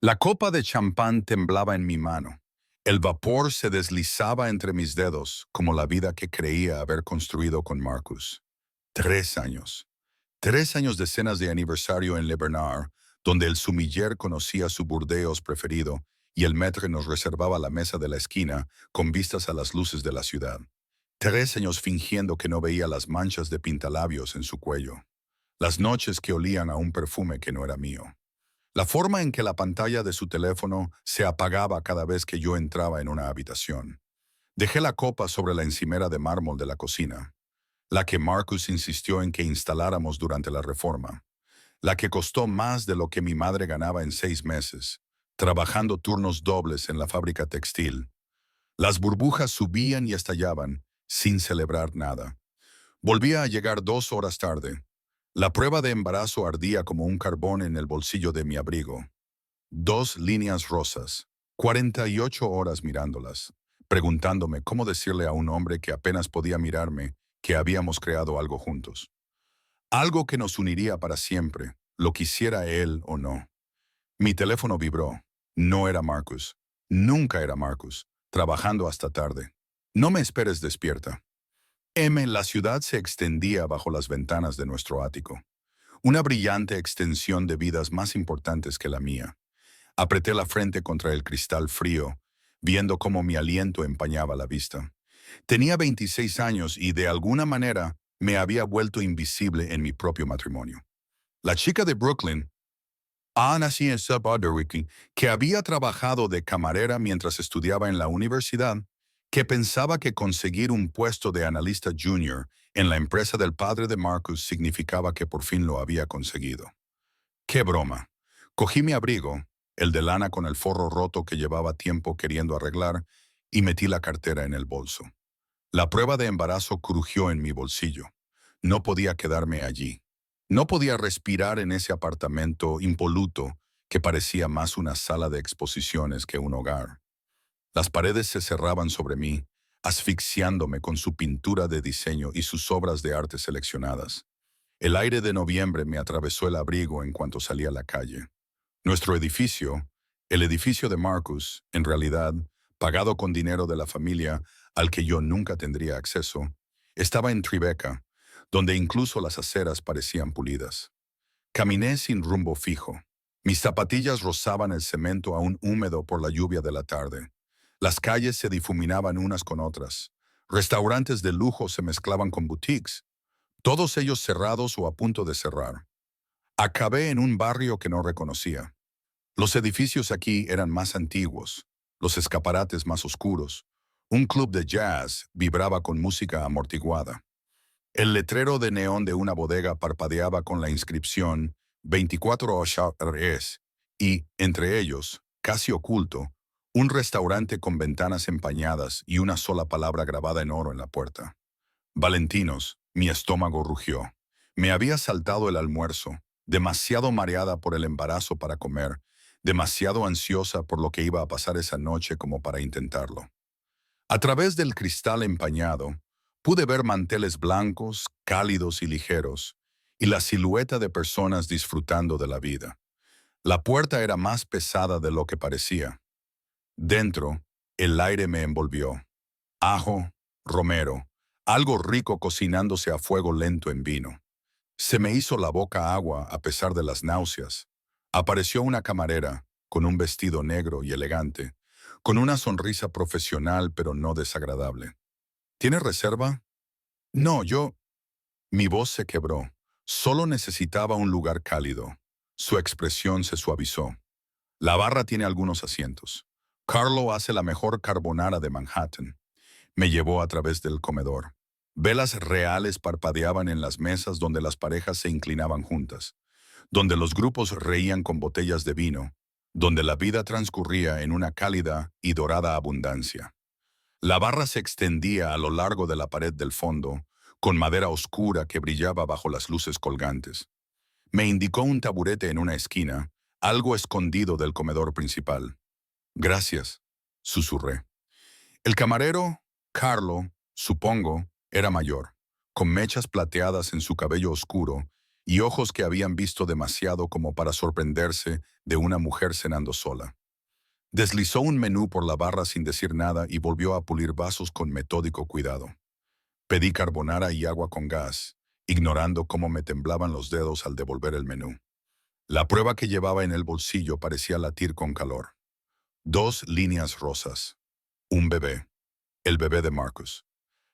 La copa de champán temblaba en mi mano. El vapor se deslizaba entre mis dedos como la vida que creía haber construido con Marcus. 3 años. 3 años de cenas de aniversario en Le Bernard, donde el sumiller conocía su Burdeos preferido y el maître nos reservaba la mesa de la esquina con vistas a las luces de la ciudad. 3 años fingiendo que no veía las manchas de pintalabios en su cuello. Las noches que olían a un perfume que no era mío. La forma en que la pantalla de su teléfono se apagaba cada vez que yo entraba en una habitación. Dejé la copa sobre la encimera de mármol de la cocina, la que Marcus insistió en que instaláramos durante la reforma, la que costó más de lo que mi madre ganaba en 6 meses, trabajando turnos dobles en la fábrica textil. Las burbujas subían y estallaban, sin celebrar nada. Volvía a llegar 2 horas tarde. La prueba de embarazo ardía como un carbón en el bolsillo de mi abrigo. 2 líneas rosas, 48 horas mirándolas, preguntándome cómo decirle a un hombre que apenas podía mirarme que habíamos creado algo juntos. Algo que nos uniría para siempre, lo quisiera él o no. Mi teléfono vibró. No era Marcus. Nunca era Marcus, trabajando hasta tarde. No me esperes despierta. La ciudad se extendía bajo las ventanas de nuestro ático. Una brillante extensión de vidas más importantes que la mía. Apreté la frente contra el cristal frío, viendo cómo mi aliento empañaba la vista. Tenía 26 años y de alguna manera me había vuelto invisible en mi propio matrimonio. La chica de Brooklyn, Anna C. Subotherwick, que había trabajado de camarera mientras estudiaba en la universidad, que pensaba que conseguir un puesto de analista junior en la empresa del padre de Marcus significaba que por fin lo había conseguido. ¡Qué broma! Cogí mi abrigo, el de lana con el forro roto que llevaba tiempo queriendo arreglar, y metí la cartera en el bolso. La prueba de embarazo crujió en mi bolsillo. No podía quedarme allí. No podía respirar en ese apartamento impoluto que parecía más una sala de exposiciones que un hogar. Las paredes se cerraban sobre mí, asfixiándome con su pintura de diseño y sus obras de arte seleccionadas. El aire de noviembre me atravesó el abrigo en cuanto salí a la calle. Nuestro edificio, el edificio de Marcus, en realidad, pagado con dinero de la familia al que yo nunca tendría acceso, estaba en Tribeca, donde incluso las aceras parecían pulidas. Caminé sin rumbo fijo. Mis zapatillas rozaban el cemento aún húmedo por la lluvia de la tarde. Las calles se difuminaban unas con otras. Restaurantes de lujo se mezclaban con boutiques, todos ellos cerrados o a punto de cerrar. Acabé en un barrio que no reconocía. Los edificios aquí eran más antiguos, los escaparates más oscuros. Un club de jazz vibraba con música amortiguada. El letrero de neón de una bodega parpadeaba con la inscripción 24 horas y, entre ellos, casi oculto, un restaurante con ventanas empañadas y una sola palabra grabada en oro en la puerta. Valentinos, mi estómago rugió. Me había saltado el almuerzo, demasiado mareada por el embarazo para comer, demasiado ansiosa por lo que iba a pasar esa noche como para intentarlo. A través del cristal empañado, pude ver manteles blancos, cálidos y ligeros, y la silueta de personas disfrutando de la vida. La puerta era más pesada de lo que parecía. Dentro, el aire me envolvió. Ajo, romero, algo rico cocinándose a fuego lento en vino. Se me hizo la boca agua a pesar de las náuseas. Apareció una camarera, con un vestido negro y elegante, con una sonrisa profesional pero no desagradable. ¿Tiene reserva? No, yo... Mi voz se quebró. Solo necesitaba un lugar cálido. Su expresión se suavizó. La barra tiene algunos asientos. Carlo hace la mejor carbonara de Manhattan. Me llevó a través del comedor. Velas reales parpadeaban en las mesas donde las parejas se inclinaban juntas, donde los grupos reían con botellas de vino, donde la vida transcurría en una cálida y dorada abundancia. La barra se extendía a lo largo de la pared del fondo, con madera oscura que brillaba bajo las luces colgantes. Me indicó un taburete en una esquina, algo escondido del comedor principal. Gracias, susurré. El camarero, Carlo, supongo, era mayor, con mechas plateadas en su cabello oscuro y ojos que habían visto demasiado como para sorprenderse de una mujer cenando sola. Deslizó un menú por la barra sin decir nada y volvió a pulir vasos con metódico cuidado. Pedí carbonara y agua con gas, ignorando cómo me temblaban los dedos al devolver el menú. La prueba que llevaba en el bolsillo parecía latir con calor. 2 líneas rosas. Un bebé. El bebé de Marcus.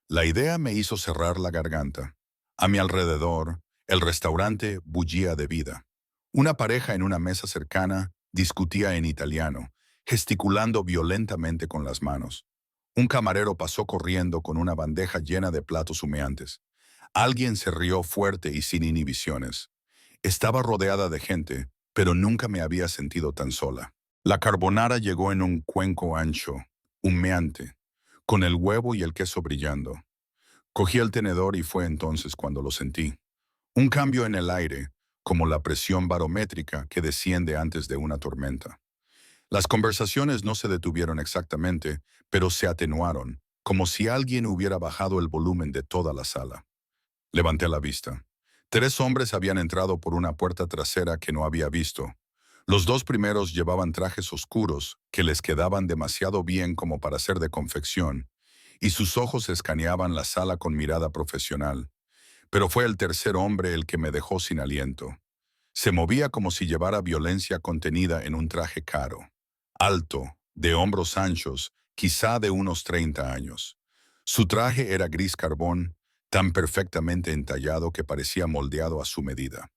La idea me hizo cerrar la garganta. A mi alrededor, el restaurante bullía de vida. Una pareja en una mesa cercana discutía en italiano, gesticulando violentamente con las manos. Un camarero pasó corriendo con una bandeja llena de platos humeantes. Alguien se rió fuerte y sin inhibiciones. Estaba rodeada de gente, pero nunca me había sentido tan sola. La carbonara llegó en un cuenco ancho, humeante, con el huevo y el queso brillando. Cogí el tenedor y fue entonces cuando lo sentí. Un cambio en el aire, como la presión barométrica que desciende antes de una tormenta. Las conversaciones no se detuvieron exactamente, pero se atenuaron, como si alguien hubiera bajado el volumen de toda la sala. Levanté la vista. 3 hombres habían entrado por una puerta trasera que no había visto. Los 2 primeros llevaban trajes oscuros que les quedaban demasiado bien como para ser de confección, y sus ojos escaneaban la sala con mirada profesional. Pero fue el tercer hombre el que me dejó sin aliento. Se movía como si llevara violencia contenida en un traje caro. Alto, de hombros anchos, quizá de unos 30 años. Su traje era gris carbón, tan perfectamente entallado que parecía moldeado a su medida.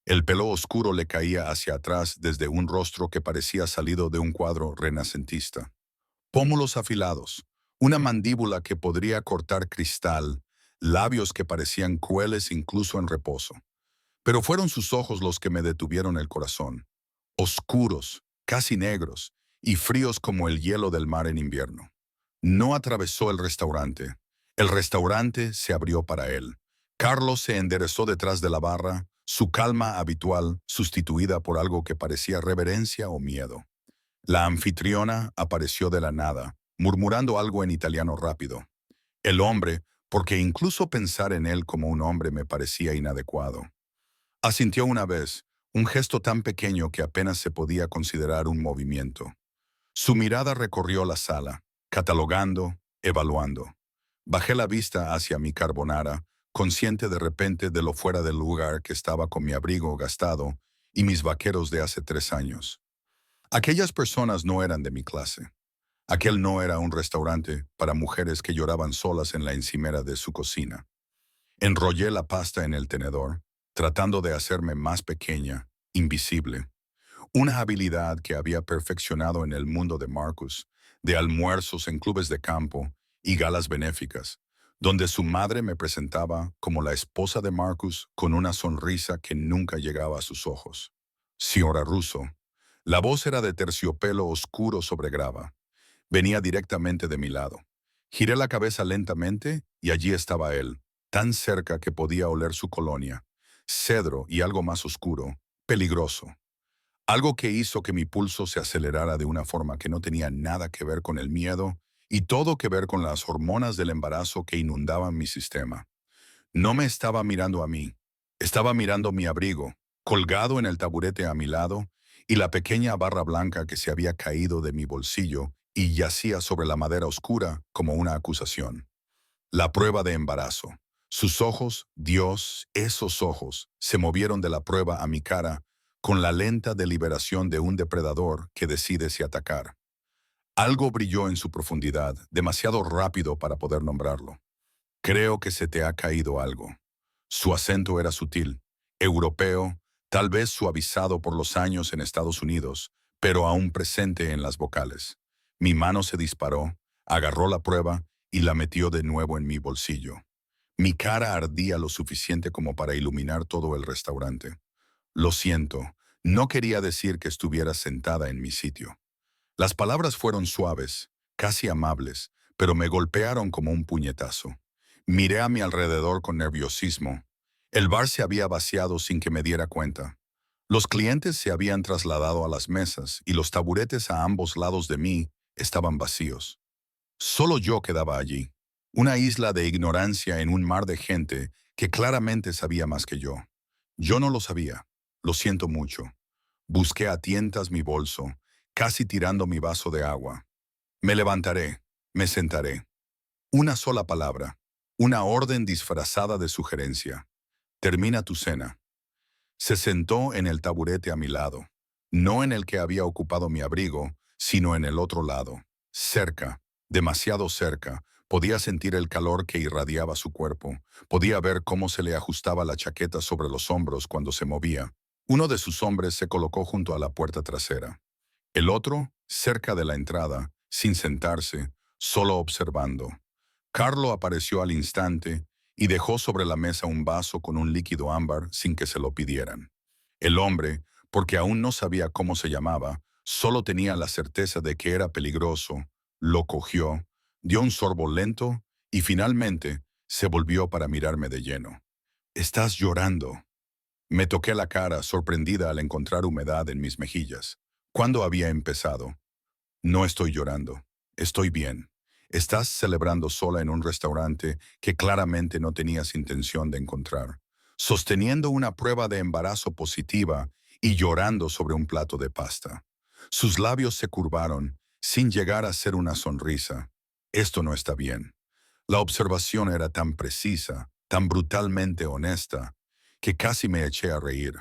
El pelo oscuro le caía hacia atrás desde un rostro que parecía salido de un cuadro renacentista. Pómulos afilados, una mandíbula que podría cortar cristal, labios que parecían crueles incluso en reposo. Pero fueron sus ojos los que me detuvieron el corazón, oscuros, casi negros, y fríos como el hielo del mar en invierno. No atravesó el restaurante. El restaurante se abrió para él. Carlos se enderezó detrás de la barra, su calma habitual sustituida por algo que parecía reverencia o miedo. La anfitriona apareció de la nada, murmurando algo en italiano rápido. El hombre, porque incluso pensar en él como un hombre me parecía inadecuado. Asintió una vez, un gesto tan pequeño que apenas se podía considerar un movimiento. Su mirada recorrió la sala, catalogando, evaluando. Bajé la vista hacia mi carbonara, consciente de repente de lo fuera del lugar que estaba con mi abrigo gastado y mis vaqueros de hace 3 años. Aquellas personas no eran de mi clase. Aquel no era un restaurante para mujeres que lloraban solas en la encimera de su cocina. Enrollé la pasta en el tenedor, tratando de hacerme más pequeña, invisible. Una habilidad que había perfeccionado en el mundo de Marcus, de almuerzos en clubes de campo y galas benéficas, donde su madre me presentaba como la esposa de Marcus con una sonrisa que nunca llegaba a sus ojos. Señora Russo. La voz era de terciopelo oscuro sobre grava. Venía directamente de mi lado. Giré la cabeza lentamente y allí estaba él, tan cerca que podía oler su colonia, cedro y algo más oscuro, peligroso. Algo que hizo que mi pulso se acelerara de una forma que no tenía nada que ver con el miedo y todo que ver con las hormonas del embarazo que inundaban mi sistema. No me estaba mirando a mí, estaba mirando mi abrigo, colgado en el taburete a mi lado, y la pequeña barra blanca que se había caído de mi bolsillo y yacía sobre la madera oscura como una acusación. La prueba de embarazo. Sus ojos, Dios, esos ojos, se movieron de la prueba a mi cara con la lenta deliberación de un depredador que decide si atacar. Algo brilló en su profundidad, demasiado rápido para poder nombrarlo. Creo que se te ha caído algo. Su acento era sutil, europeo, tal vez suavizado por los años en Estados Unidos, pero aún presente en las vocales. Mi mano se disparó, agarró la prueba y la metió de nuevo en mi bolsillo. Mi cara ardía lo suficiente como para iluminar todo el restaurante. Lo siento, no quería decir que estuviera sentada en mi sitio. Las palabras fueron suaves, casi amables, pero me golpearon como un puñetazo. Miré a mi alrededor con nerviosismo. El bar se había vaciado sin que me diera cuenta. Los clientes se habían trasladado a las mesas y los taburetes a ambos lados de mí estaban vacíos. Solo yo quedaba allí, una isla de ignorancia en un mar de gente que claramente sabía más que yo. Yo no lo sabía. Lo siento mucho. Busqué a tientas mi bolso, casi tirando mi vaso de agua. Me levantaré, me sentaré. Una sola palabra, una orden disfrazada de sugerencia. Termina tu cena. Se sentó en el taburete a mi lado, no en el que había ocupado mi abrigo, sino en el otro lado. Cerca, demasiado cerca, podía sentir el calor que irradiaba su cuerpo, podía ver cómo se le ajustaba la chaqueta sobre los hombros cuando se movía. Uno de sus hombres se colocó junto a la puerta trasera. El otro, cerca de la entrada, sin sentarse, solo observando. Carlo apareció al instante y dejó sobre la mesa un vaso con un líquido ámbar sin que se lo pidieran. El hombre, porque aún no sabía cómo se llamaba, solo tenía la certeza de que era peligroso, lo cogió, dio un sorbo lento y finalmente se volvió para mirarme de lleno. «Estás llorando». Me toqué la cara, sorprendida al encontrar humedad en mis mejillas. ¿Cuándo había empezado? No estoy llorando. Estoy bien. Estás celebrando sola en un restaurante que claramente no tenías intención de encontrar, sosteniendo una prueba de embarazo positiva y llorando sobre un plato de pasta. Sus labios se curvaron, sin llegar a ser una sonrisa. Esto no está bien. La observación era tan precisa, tan brutalmente honesta, que casi me eché a reír.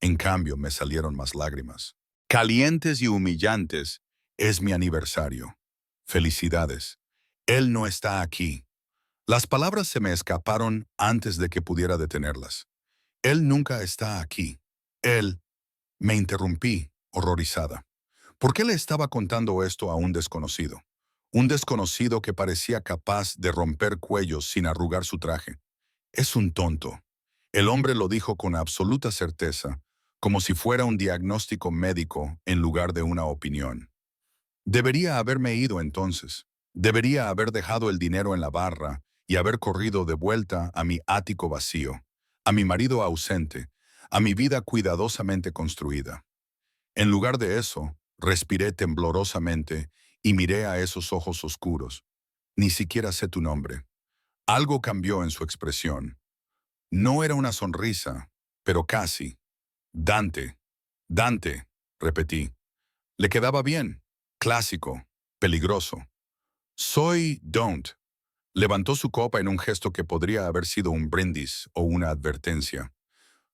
En cambio, me salieron más lágrimas. Calientes y humillantes. Es mi aniversario. Felicidades. Él no está aquí. Las palabras se me escaparon antes de que pudiera detenerlas. Él nunca está aquí. Él. Me interrumpí, horrorizada. ¿Por qué le estaba contando esto a un desconocido? Un desconocido que parecía capaz de romper cuellos sin arrugar su traje. Es un tonto. El hombre lo dijo con absoluta certeza, como si fuera un diagnóstico médico en lugar de una opinión. Debería haberme ido entonces. Debería haber dejado el dinero en la barra y haber corrido de vuelta a mi ático vacío, a mi marido ausente, a mi vida cuidadosamente construida. En lugar de eso, respiré temblorosamente y miré a esos ojos oscuros. Ni siquiera sé tu nombre. Algo cambió en su expresión. No era una sonrisa, pero casi. Dante. Dante, repetí. Le quedaba bien. Clásico. Peligroso. Soy Don't. Levantó su copa en un gesto que podría haber sido un brindis o una advertencia.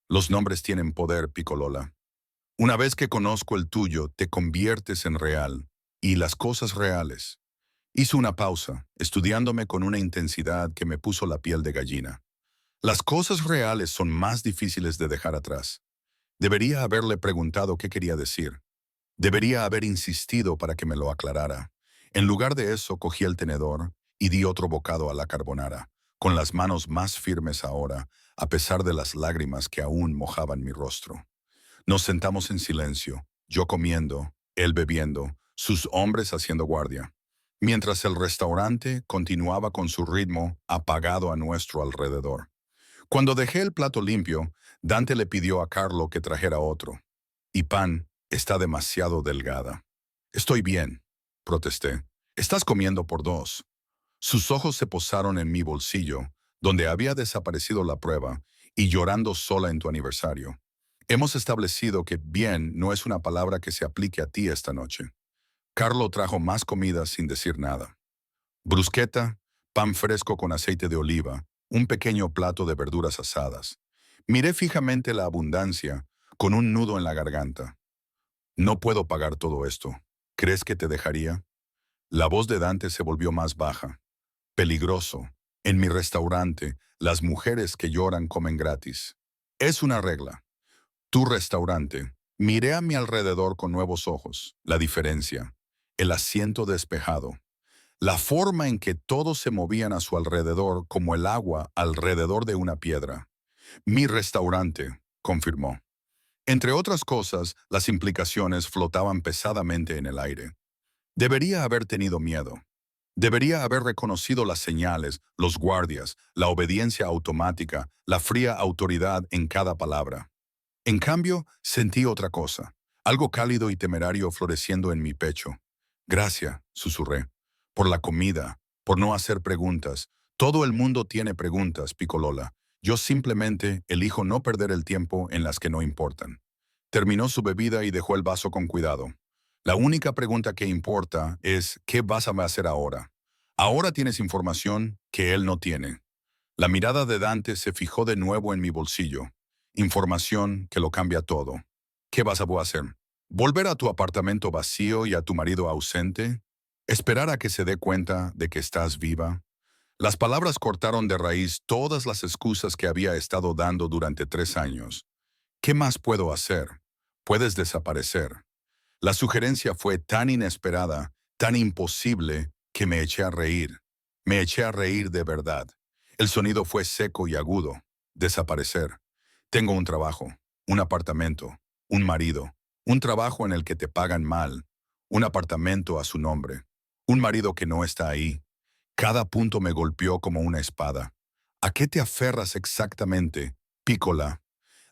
Los nombres tienen poder, Piccolola. Una vez que conozco el tuyo, te conviertes en real. Y las cosas reales. Hizo una pausa, estudiándome con una intensidad que me puso la piel de gallina. Las cosas reales son más difíciles de dejar atrás. Debería haberle preguntado qué quería decir. Debería haber insistido para que me lo aclarara. En lugar de eso, cogí el tenedor y di otro bocado a la carbonara, con las manos más firmes ahora, a pesar de las lágrimas que aún mojaban mi rostro. Nos sentamos en silencio, yo comiendo, él bebiendo, sus hombres haciendo guardia, mientras el restaurante continuaba con su ritmo apagado a nuestro alrededor. Cuando dejé el plato limpio, Dante le pidió a Carlo que trajera otro. Y Pan está demasiado delgada. Estoy bien, protesté. Estás comiendo por dos. Sus ojos se posaron en mi bolsillo, donde había desaparecido la prueba, y llorando sola en tu aniversario. Hemos establecido que bien no es una palabra que se aplique a ti esta noche. Carlo trajo más comida sin decir nada. Brusqueta, pan fresco con aceite de oliva, un pequeño plato de verduras asadas. Miré fijamente la abundancia, con un nudo en la garganta. No puedo pagar todo esto. ¿Crees que te dejaría? La voz de Dante se volvió más baja. Peligroso. En mi restaurante, las mujeres que lloran comen gratis. Es una regla. Tu restaurante. Miré a mi alrededor con nuevos ojos. La diferencia. El asiento despejado. La forma en que todos se movían a su alrededor como el agua alrededor de una piedra. Mi restaurante, confirmó. Entre otras cosas, las implicaciones flotaban pesadamente en el aire. Debería haber tenido miedo. Debería haber reconocido las señales, los guardias, la obediencia automática, la fría autoridad en cada palabra. En cambio, sentí otra cosa, algo cálido y temerario floreciendo en mi pecho. Gracias, susurré, por la comida, por no hacer preguntas. Todo el mundo tiene preguntas, Piccolola. Yo simplemente elijo no perder el tiempo en las que no importan. Terminó su bebida y dejó el vaso con cuidado. La única pregunta que importa es, ¿qué vas a hacer ahora? Ahora tienes información que él no tiene. La mirada de Dante se fijó de nuevo en mi bolsillo. Información que lo cambia todo. ¿Qué vas a hacer? ¿Volver a tu apartamento vacío y a tu marido ausente? ¿Esperar a que se dé cuenta de que estás viva? Las palabras cortaron de raíz todas las excusas que había estado dando durante 3 años. ¿Qué más puedo hacer? Puedes desaparecer. La sugerencia fue tan inesperada, tan imposible, que me eché a reír. Me eché a reír de verdad. El sonido fue seco y agudo. Desaparecer. Tengo un trabajo, un apartamento, un marido, un trabajo en el que te pagan mal, un apartamento a su nombre, un marido que no está ahí. Cada punto me golpeó como una espada. ¿A qué te aferras exactamente, Pícola?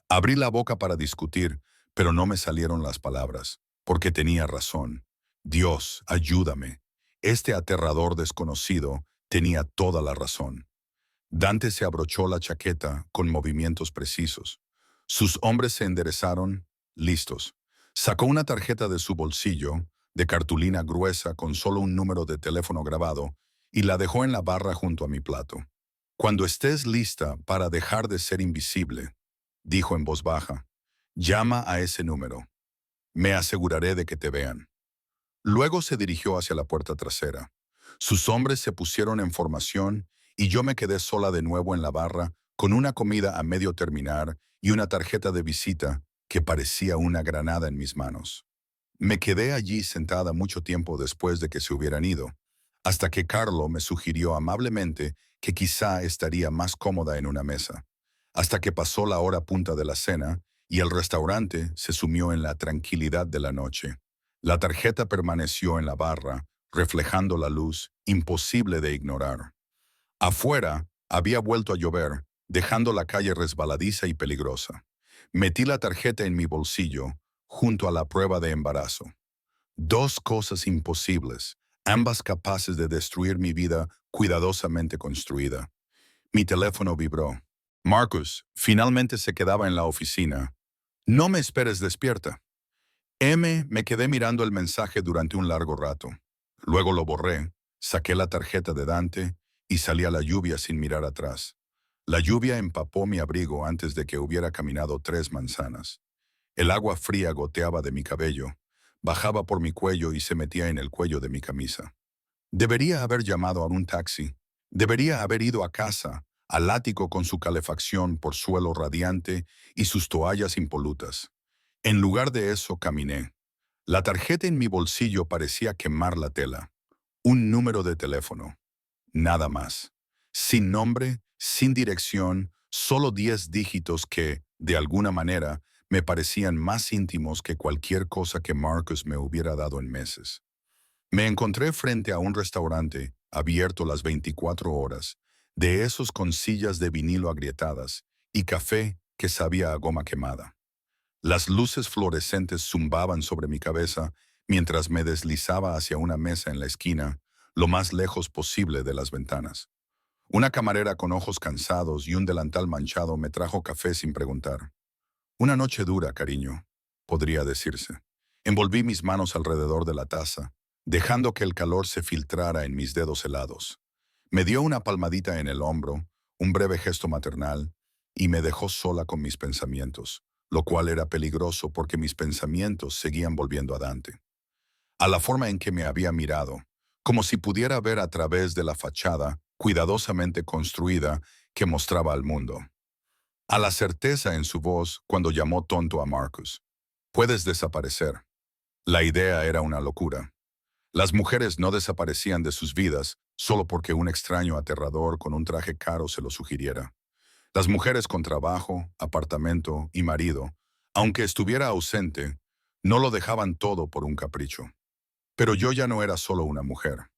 Abrí la boca para discutir, pero no me salieron las palabras, porque tenía razón. Dios, ayúdame. Este aterrador desconocido tenía toda la razón. Dante se abrochó la chaqueta con movimientos precisos. Sus hombres se enderezaron, listos. Sacó una tarjeta de su bolsillo, de cartulina gruesa con solo un número de teléfono grabado, y la dejó en la barra junto a mi plato. Cuando estés lista para dejar de ser invisible, dijo en voz baja, llama a ese número. Me aseguraré de que te vean. Luego se dirigió hacia la puerta trasera. Sus hombres se pusieron en formación y yo me quedé sola de nuevo en la barra con una comida a medio terminar y una tarjeta de visita que parecía una granada en mis manos. Me quedé allí sentada mucho tiempo después de que se hubieran ido, hasta que Carlo me sugirió amablemente que quizá estaría más cómoda en una mesa, hasta que pasó la hora punta de la cena y el restaurante se sumió en la tranquilidad de la noche. La tarjeta permaneció en la barra, reflejando la luz, imposible de ignorar. Afuera había vuelto a llover, dejando la calle resbaladiza y peligrosa. Metí la tarjeta en mi bolsillo, junto a la prueba de embarazo. Dos cosas imposibles, ambas capaces de destruir mi vida cuidadosamente construida. Mi teléfono vibró. Marcus finalmente se quedaba en la oficina. No me esperes despierta. Me quedé mirando el mensaje durante un largo rato. Luego lo borré, saqué la tarjeta de Dante y salí a la lluvia sin mirar atrás. La lluvia empapó mi abrigo antes de que hubiera caminado 3 manzanas. El agua fría goteaba de mi cabello, bajaba por mi cuello y se metía en el cuello de mi camisa. Debería haber llamado a un taxi. Debería haber ido a casa, al ático con su calefacción por suelo radiante y sus toallas impolutas. En lugar de eso caminé. La tarjeta en mi bolsillo parecía quemar la tela. Un número de teléfono. Nada más. Sin nombre, sin dirección, solo 10 dígitos que, de alguna manera, me parecían más íntimos que cualquier cosa que Marcus me hubiera dado en meses. Me encontré frente a un restaurante, abierto las 24 horas, de esos con sillas de vinilo agrietadas y café que sabía a goma quemada. Las luces fluorescentes zumbaban sobre mi cabeza mientras me deslizaba hacia una mesa en la esquina, lo más lejos posible de las ventanas. Una camarera con ojos cansados y un delantal manchado me trajo café sin preguntar. Una noche dura, cariño, podría decirse. Envolví mis manos alrededor de la taza, dejando que el calor se filtrara en mis dedos helados. Me dio una palmadita en el hombro, un breve gesto maternal, y me dejó sola con mis pensamientos, lo cual era peligroso porque mis pensamientos seguían volviendo a Dante. A la forma en que me había mirado, como si pudiera ver a través de la fachada cuidadosamente construida que mostraba al mundo. A la certeza en su voz cuando llamó tonto a Marcus. Puedes desaparecer. La idea era una locura. Las mujeres no desaparecían de sus vidas solo porque un extraño aterrador con un traje caro se lo sugiriera. Las mujeres con trabajo, apartamento y marido, aunque estuviera ausente, no lo dejaban todo por un capricho. Pero yo ya no era solo una mujer.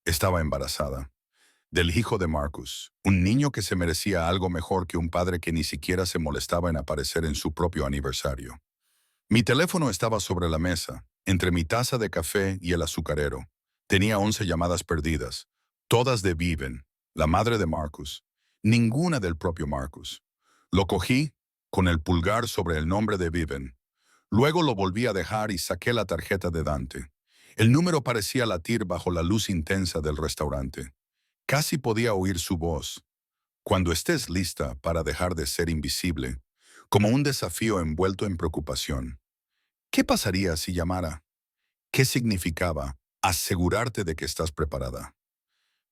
Estaba embarazada. Del hijo de Marcus, un niño que se merecía algo mejor que un padre que ni siquiera se molestaba en aparecer en su propio aniversario. Mi teléfono estaba sobre la mesa, entre mi taza de café y el azucarero. Tenía 11 llamadas perdidas, todas de Viven, la madre de Marcus. Ninguna del propio Marcus. Lo cogí con el pulgar sobre el nombre de Viven. Luego lo volví a dejar y saqué la tarjeta de Dante. El número parecía latir bajo la luz intensa del restaurante. Casi podía oír su voz. Cuando estés lista para dejar de ser invisible, como un desafío envuelto en preocupación. ¿Qué pasaría si llamara? ¿Qué significaba asegurarte de que estás preparada?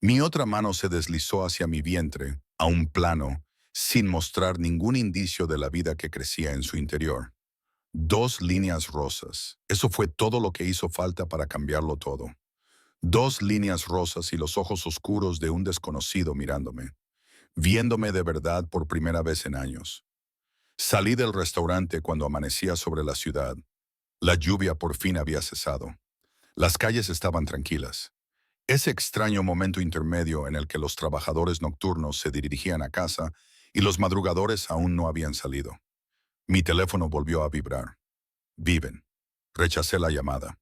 Mi otra mano se deslizó hacia mi vientre, a un plano, sin mostrar ningún indicio de la vida que crecía en su interior. 2 líneas rosas. Eso fue todo lo que hizo falta para cambiarlo todo. 2 líneas rosas y los ojos oscuros de un desconocido mirándome, viéndome de verdad por primera vez en años. Salí del restaurante cuando amanecía sobre la ciudad. La lluvia por fin había cesado. Las calles estaban tranquilas. Ese extraño momento intermedio en el que los trabajadores nocturnos se dirigían a casa y los madrugadores aún no habían salido. Mi teléfono volvió a vibrar. Viven. Rechacé la llamada.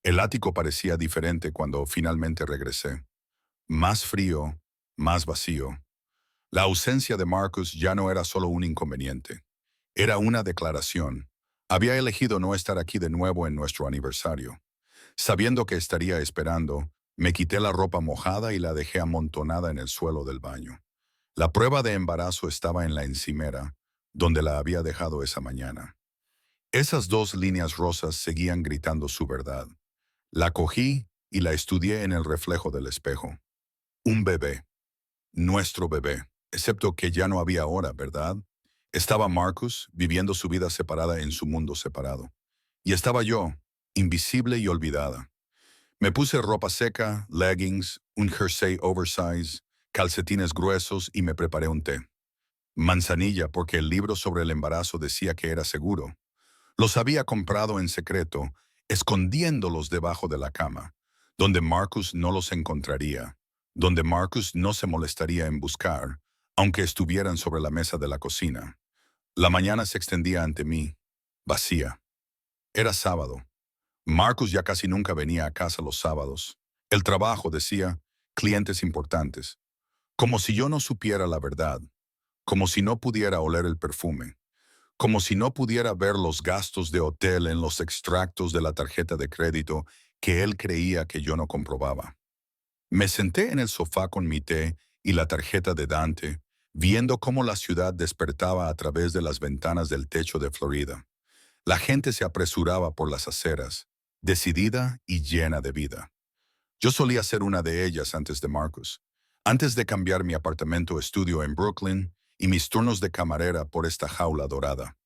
El ático parecía diferente cuando finalmente regresé. Más frío, más vacío. La ausencia de Marcus ya no era solo un inconveniente. Era una declaración. Había elegido no estar aquí de nuevo en nuestro aniversario. Sabiendo que estaría esperando, me quité la ropa mojada y la dejé amontonada en el suelo del baño. La prueba de embarazo estaba en la encimera, donde la había dejado esa mañana. Esas 2 líneas rosas seguían gritando su verdad. La cogí y la estudié en el reflejo del espejo. Un bebé. Nuestro bebé. Excepto que ya no había hora, ¿verdad? Estaba Marcus viviendo su vida separada en su mundo separado. Y estaba yo, invisible y olvidada. Me puse ropa seca, leggings, un jersey oversize, calcetines gruesos y me preparé un té. Manzanilla porque el libro sobre el embarazo decía que era seguro. Los había comprado en secreto, escondiéndolos debajo de la cama, donde Marcus no los encontraría, donde Marcus no se molestaría en buscar, aunque estuvieran sobre la mesa de la cocina. La mañana se extendía ante mí, vacía. Era sábado. Marcus ya casi nunca venía a casa los sábados. El trabajo, decía, clientes importantes. Como si yo no supiera la verdad, como si no pudiera oler el perfume, como si no pudiera ver los gastos de hotel en los extractos de la tarjeta de crédito que él creía que yo no comprobaba. Me senté en el sofá con mi té y la tarjeta de Dante, viendo cómo la ciudad despertaba a través de las ventanas del techo de Florida. La gente se apresuraba por las aceras, decidida y llena de vida. Yo solía ser una de ellas antes de Marcus, antes de cambiar mi apartamento estudio en Brooklyn y mis turnos de camarera por esta jaula dorada.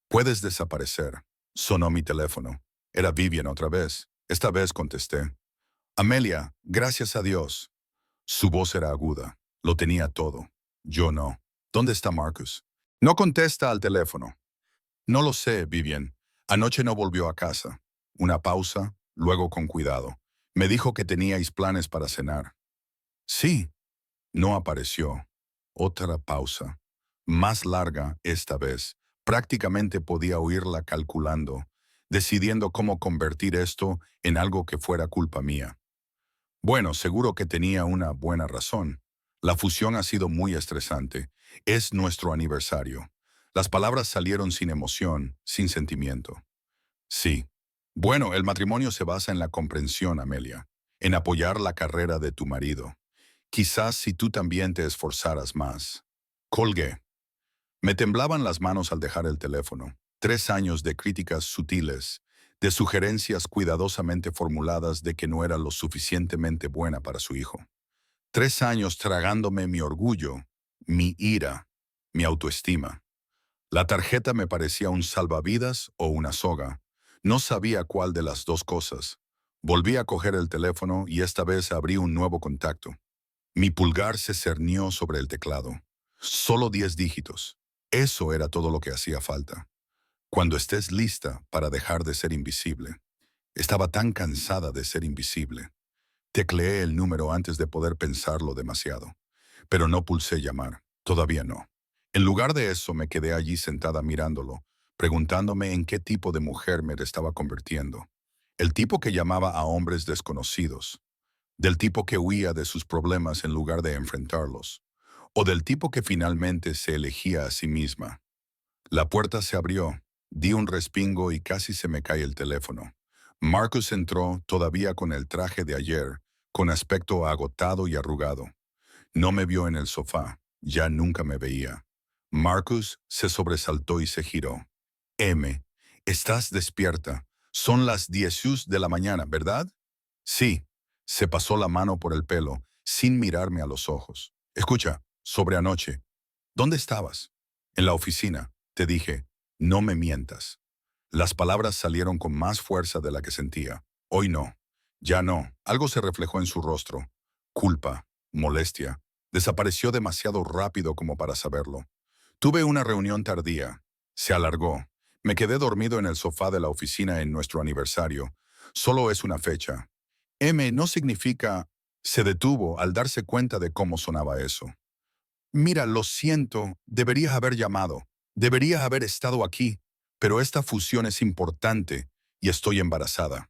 Puedes desaparecer. Sonó mi teléfono. Era Vivian otra vez. Esta vez contesté. Amelia, gracias a Dios. Su voz era aguda. Lo tenía todo. Yo no. ¿Dónde está Marcus? No contesta al teléfono. No lo sé, Vivian. Anoche no volvió a casa. Una pausa, luego con cuidado. Me dijo que teníais planes para cenar. Sí. No apareció. Otra pausa. Más larga esta vez. Prácticamente podía oírla calculando, decidiendo cómo convertir esto en algo que fuera culpa mía. Bueno, seguro que tenía una buena razón. La fusión ha sido muy estresante. Es nuestro aniversario. Las palabras salieron sin emoción, sin sentimiento. Sí. Bueno, el matrimonio se basa en la comprensión, Amelia, en apoyar la carrera de tu marido. Quizás si tú también te esforzaras más. Colgué. Me temblaban las manos al dejar el teléfono. 3 años de críticas sutiles, de sugerencias cuidadosamente formuladas de que no era lo suficientemente buena para su hijo. 3 años tragándome mi orgullo, mi ira, mi autoestima. La tarjeta me parecía un salvavidas o una soga. No sabía cuál de las dos cosas. Volví a coger el teléfono y esta vez abrí un nuevo contacto. Mi pulgar se cernió sobre el teclado. Solo 10 dígitos. Eso era todo lo que hacía falta. Cuando estés lista para dejar de ser invisible. Estaba tan cansada de ser invisible. Tecleé el número antes de poder pensarlo demasiado. Pero no pulsé llamar. Todavía no. En lugar de eso me quedé allí sentada mirándolo, preguntándome en qué tipo de mujer me estaba convirtiendo. El tipo que llamaba a hombres desconocidos. Del tipo que huía de sus problemas en lugar de enfrentarlos. o del tipo que finalmente se elegía a sí misma. La puerta se abrió, di un respingo y casi se me cae el teléfono. Marcus entró todavía con el traje de ayer, con aspecto agotado y arrugado. No me vio en el sofá, ya nunca me veía. Marcus se sobresaltó y se giró. M, estás despierta. Son las 10 de la mañana, ¿verdad? Sí. Se pasó la mano por el pelo, sin mirarme a los ojos. Escucha, sobre anoche. ¿Dónde estabas? En la oficina. Te dije, no me mientas. Las palabras salieron con más fuerza de la que sentía. Hoy no. Ya no. Algo se reflejó en su rostro. Culpa, molestia. Desapareció demasiado rápido como para saberlo. Tuve una reunión tardía. Se alargó. Me quedé dormido en el sofá de la oficina en nuestro aniversario. Solo es una fecha. M no significa... Se detuvo al darse cuenta de cómo sonaba eso. Mira, lo siento, deberías haber llamado. Deberías haber estado aquí. Pero esta fusión es importante y estoy embarazada.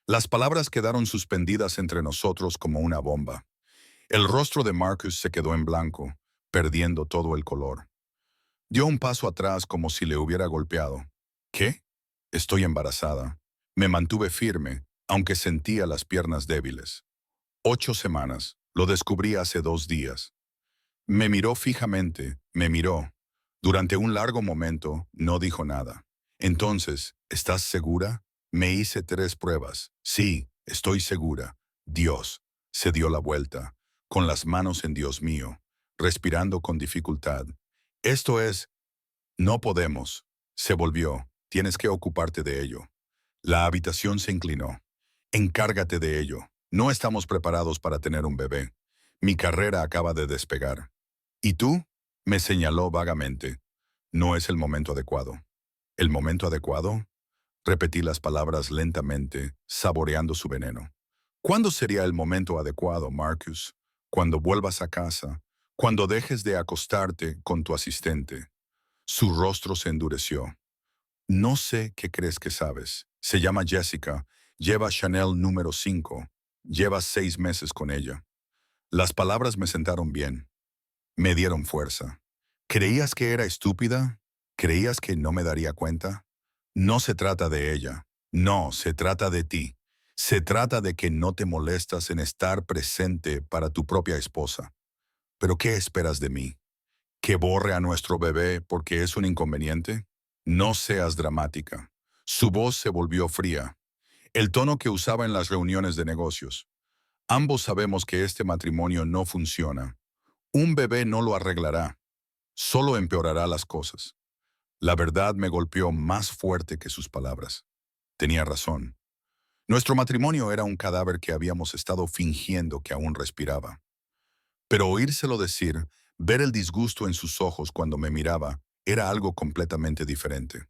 Las palabras quedaron suspendidas entre nosotros como una bomba. El rostro de Marcus se quedó en blanco, perdiendo todo el color. Dio un paso atrás como si le hubiera golpeado. ¿Qué? Estoy embarazada. Me mantuve firme, aunque sentía las piernas débiles. 8 semanas. Lo descubrí hace 2 días. Me miró fijamente, me miró. Durante un largo momento no dijo nada. Entonces, ¿estás segura? Me hice 3 pruebas. Sí, estoy segura. Dios. Se dio la vuelta, con las manos en Dios mío, respirando con dificultad. Esto es, no podemos. Se volvió. Tienes que ocuparte de ello. La habitación se inclinó. Encárgate de ello. No estamos preparados para tener un bebé. Mi carrera acaba de despegar. ¿Y tú? Me señaló vagamente. No es el momento adecuado. ¿El momento adecuado? Repetí las palabras lentamente, saboreando su veneno. ¿Cuándo sería el momento adecuado, Marcus? Cuando vuelvas a casa, cuando dejes de acostarte con tu asistente. Su rostro se endureció. No sé qué crees que sabes. Se llama Jessica, lleva Chanel número 5. Llevas 6 meses con ella. Las palabras me sentaron bien. Me dieron fuerza. ¿Creías que era estúpida? ¿Creías que no me daría cuenta? No se trata de ella. No, se trata de ti. Se trata de que no te molestas en estar presente para tu propia esposa. ¿Pero qué esperas de mí? ¿Que borre a nuestro bebé porque es un inconveniente? No seas dramática. Su voz se volvió fría. El tono que usaba en las reuniones de negocios. Ambos sabemos que este matrimonio no funciona. Un bebé no lo arreglará. Solo empeorará las cosas. La verdad me golpeó más fuerte que sus palabras. Tenía razón. Nuestro matrimonio era un cadáver que habíamos estado fingiendo que aún respiraba. Pero oírselo decir, ver el disgusto en sus ojos cuando me miraba, era algo completamente diferente.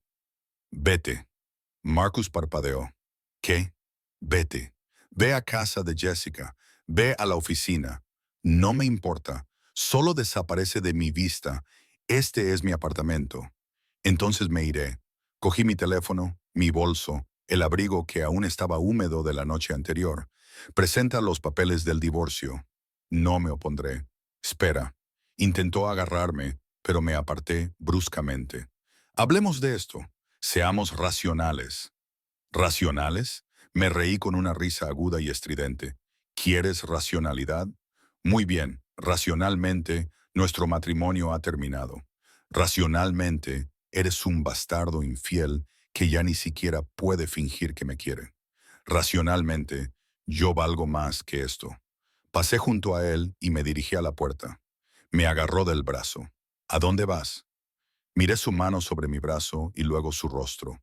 Vete. Marcus parpadeó. ¿Qué? Vete. Ve a casa de Jessica. Ve a la oficina. No me importa. Solo desaparece de mi vista. Este es mi apartamento. Entonces me iré. Cogí mi teléfono, mi bolso, el abrigo que aún estaba húmedo de la noche anterior. Presenta los papeles del divorcio. No me opondré. Espera. Intentó agarrarme, pero me aparté bruscamente. Hablemos de esto. Seamos racionales. ¿Racionales? Me reí con una risa aguda y estridente. ¿Quieres racionalidad? Muy bien, racionalmente, nuestro matrimonio ha terminado. Racionalmente, eres un bastardo infiel que ya ni siquiera puede fingir que me quiere. Racionalmente, yo valgo más que esto. Pasé junto a él y me dirigí a la puerta. Me agarró del brazo. ¿A dónde vas? Miré su mano sobre mi brazo y luego su rostro.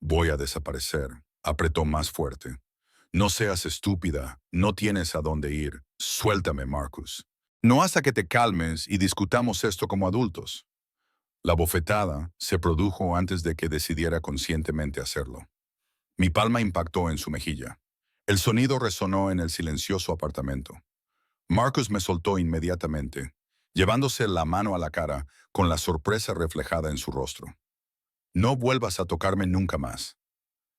Voy a desaparecer. Apretó más fuerte. No seas estúpida. No tienes a dónde ir. Suéltame, Marcus. No hasta que te calmes y discutamos esto como adultos. La bofetada se produjo antes de que decidiera conscientemente hacerlo. Mi palma impactó en su mejilla. El sonido resonó en el silencioso apartamento. Marcus me soltó inmediatamente, llevándose la mano a la cara con la sorpresa reflejada en su rostro. No vuelvas a tocarme nunca más.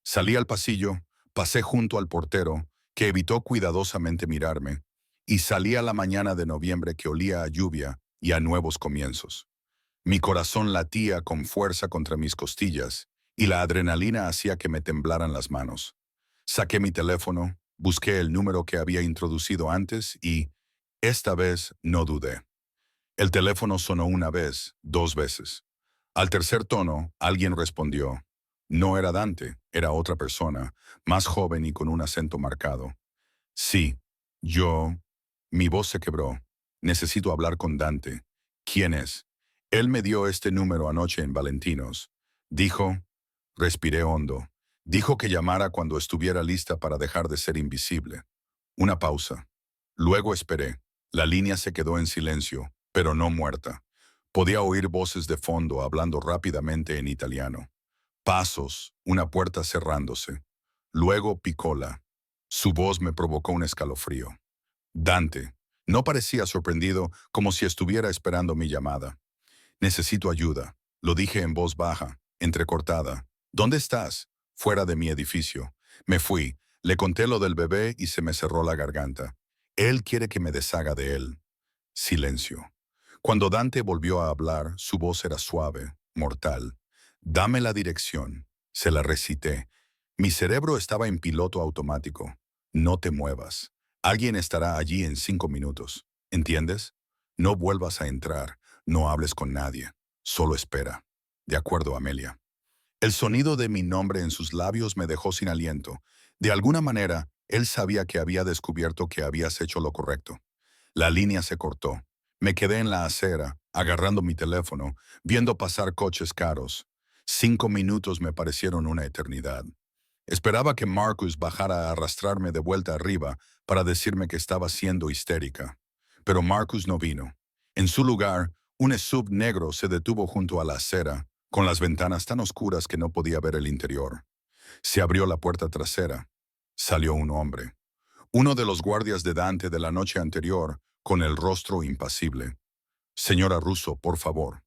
Salí al pasillo, pasé junto al portero, que evitó cuidadosamente mirarme, y salí a la mañana de noviembre que olía a lluvia y a nuevos comienzos. Mi corazón latía con fuerza contra mis costillas y la adrenalina hacía que me temblaran las manos. Saqué mi teléfono, busqué el número que había introducido antes y, esta vez, no dudé. El teléfono sonó una vez, dos veces. Al tercer tono, alguien respondió. No era Dante, era otra persona, más joven y con un acento marcado. Sí, yo... Mi voz se quebró. Necesito hablar con Dante. ¿Quién es? Él me dio este número anoche en Valentinos. Dijo, respiré hondo. Dijo que llamara cuando estuviera lista para dejar de ser invisible. Una pausa. Luego esperé. La línea se quedó en silencio, pero no muerta. Podía oír voces de fondo hablando rápidamente en italiano. Pasos, una puerta cerrándose. Luego picola. Su voz me provocó un escalofrío. Dante. No parecía sorprendido, como si estuviera esperando mi llamada. Necesito ayuda. Lo dije en voz baja, entrecortada. ¿Dónde estás? Fuera de mi edificio. Me fui. Le conté lo del bebé y se me cerró la garganta. Él quiere que me deshaga de él. Silencio. Cuando Dante volvió a hablar, su voz era suave, mortal. Dame la dirección. Se la recité. Mi cerebro estaba en piloto automático. No te muevas. Alguien estará allí en 5 minutos. ¿Entiendes? No vuelvas a entrar. No hables con nadie. Solo espera. De acuerdo, Amelia. El sonido de mi nombre en sus labios me dejó sin aliento. De alguna manera, él sabía que había descubierto que habías hecho lo correcto. La línea se cortó. Me quedé en la acera, agarrando mi teléfono, viendo pasar coches caros. 5 minutos me parecieron una eternidad. Esperaba que Marcus bajara a arrastrarme de vuelta arriba para decirme que estaba siendo histérica. Pero Marcus no vino. En su lugar, un SUV negro se detuvo junto a la acera, con las ventanas tan oscuras que no podía ver el interior. Se abrió la puerta trasera. Salió un hombre. Uno de los guardias de Dante de la noche anterior, con el rostro impasible. Señora Russo, por favor.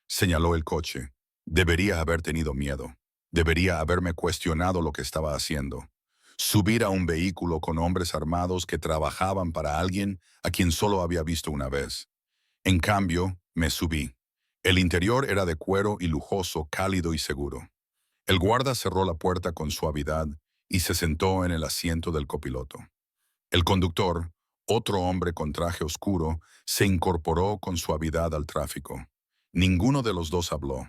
Señaló el coche. Debería haber tenido miedo. Debería haberme cuestionado lo que estaba haciendo. Subir a un vehículo con hombres armados que trabajaban para alguien a quien solo había visto una vez. En cambio, me subí. El interior era de cuero y lujoso, cálido y seguro. El guarda cerró la puerta con suavidad y se sentó en el asiento del copiloto. El conductor, otro hombre con traje oscuro, se incorporó con suavidad al tráfico. Ninguno de los dos habló.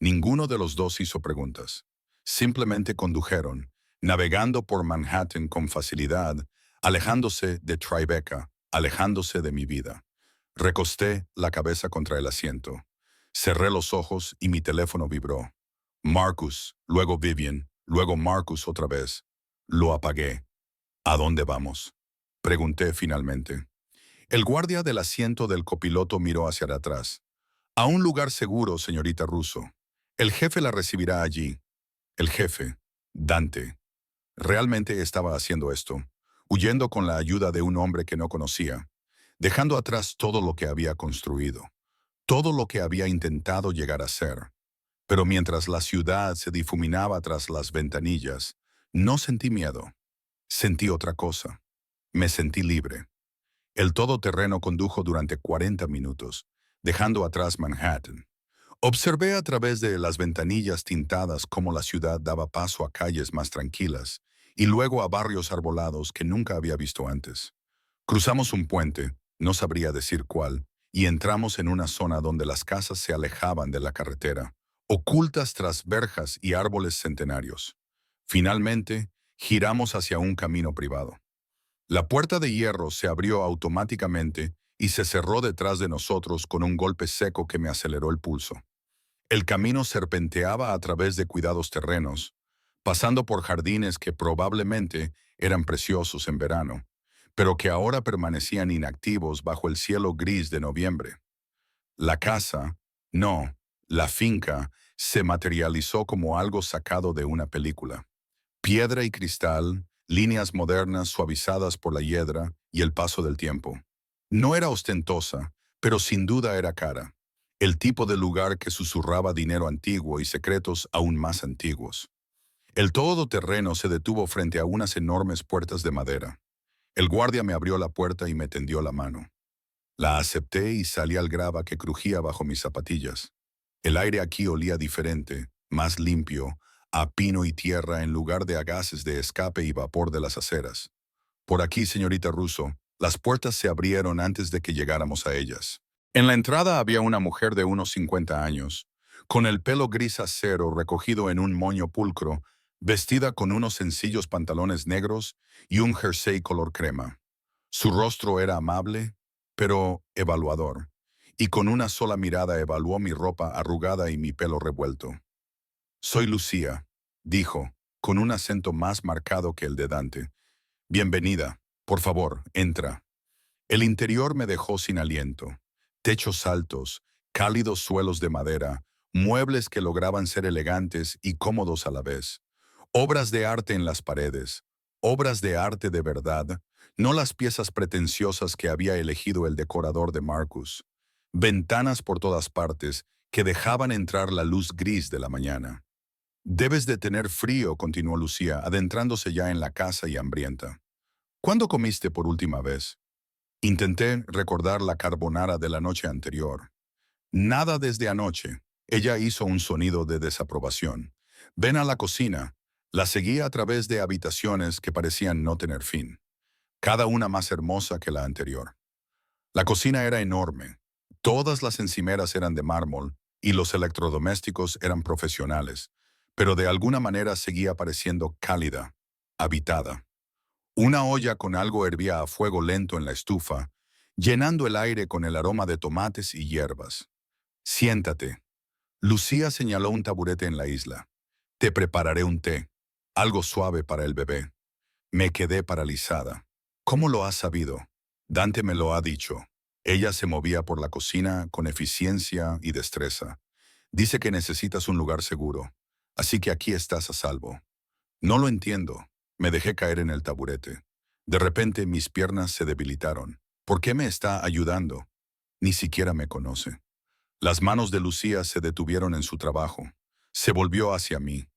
Ninguno de los dos hizo preguntas. Simplemente condujeron, navegando por Manhattan con facilidad, alejándose de Tribeca, alejándose de mi vida. Recosté la cabeza contra el asiento. Cerré los ojos y mi teléfono vibró. Marcus, luego Vivian, luego Marcus otra vez. Lo apagué. ¿A dónde vamos? Pregunté finalmente. El guardia del asiento del copiloto miró hacia atrás. A un lugar seguro, señorita Russo. El jefe la recibirá allí. El jefe, Dante. Realmente estaba haciendo esto, huyendo con la ayuda de un hombre que no conocía, dejando atrás todo lo que había construido, todo lo que había intentado llegar a ser. Pero mientras la ciudad se difuminaba tras las ventanillas, no sentí miedo. Sentí otra cosa. Me sentí libre. El todoterreno condujo durante 40 minutos, dejando atrás Manhattan. Observé a través de las ventanillas tintadas cómo la ciudad daba paso a calles más tranquilas y luego a barrios arbolados que nunca había visto antes. Cruzamos un puente, no sabría decir cuál, y entramos en una zona donde las casas se alejaban de la carretera, ocultas tras verjas y árboles centenarios. Finalmente, giramos hacia un camino privado. La puerta de hierro se abrió automáticamente y se cerró detrás de nosotros con un golpe seco que me aceleró el pulso. El camino serpenteaba a través de cuidados terrenos, pasando por jardines que probablemente eran preciosos en verano, pero que ahora permanecían inactivos bajo el cielo gris de noviembre. La casa, no, la finca, se materializó como algo sacado de una película. Piedra y cristal, líneas modernas suavizadas por la hiedra y el paso del tiempo. No era ostentosa, pero sin duda era cara. El tipo de lugar que susurraba dinero antiguo y secretos aún más antiguos. El todoterreno se detuvo frente a unas enormes puertas de madera. El guardia me abrió la puerta y me tendió la mano. La acepté y salí al grava que crujía bajo mis zapatillas. El aire aquí olía diferente, más limpio, a pino y tierra en lugar de a gases de escape y vapor de las aceras. Por aquí, señorita Russo, las puertas se abrieron antes de que llegáramos a ellas. En la entrada había una mujer de unos 50 años, con el pelo gris acero recogido en un moño pulcro, vestida con unos sencillos pantalones negros y un jersey color crema. Su rostro era amable, pero evaluador, y con una sola mirada evaluó mi ropa arrugada y mi pelo revuelto. «Soy Lucía», dijo, con un acento más marcado que el de Dante. «Bienvenida. Por favor, entra». El interior me dejó sin aliento. Techos altos, cálidos suelos de madera, muebles que lograban ser elegantes y cómodos a la vez. Obras de arte en las paredes, obras de arte de verdad, no las piezas pretenciosas que había elegido el decorador de Marcus. Ventanas por todas partes que dejaban entrar la luz gris de la mañana. «Debes de tener frío», continuó Lucía, adentrándose ya en la casa y hambrienta. «¿Cuándo comiste por última vez?» Intenté recordar la carbonara de la noche anterior. «Nada desde anoche». Ella hizo un sonido de desaprobación. «Ven a la cocina». La seguí a través de habitaciones que parecían no tener fin, cada una más hermosa que la anterior. La cocina era enorme. Todas las encimeras eran de mármol y los electrodomésticos eran profesionales, pero de alguna manera seguía pareciendo cálida, habitada. Una olla con algo hervía a fuego lento en la estufa, llenando el aire con el aroma de tomates y hierbas. «Siéntate». Lucía señaló un taburete en la isla. «Te prepararé un té, algo suave para el bebé». Me quedé paralizada. «¿Cómo lo has sabido?» «Dante me lo ha dicho». Ella se movía por la cocina con eficiencia y destreza. «Dice que necesitas un lugar seguro, así que aquí estás a salvo». «No lo entiendo». Me dejé caer en el taburete. De repente mis piernas se debilitaron. «¿Por qué me está ayudando?» Ni siquiera me conoce. Las manos de Lucía se detuvieron en su trabajo. Se volvió hacia mí.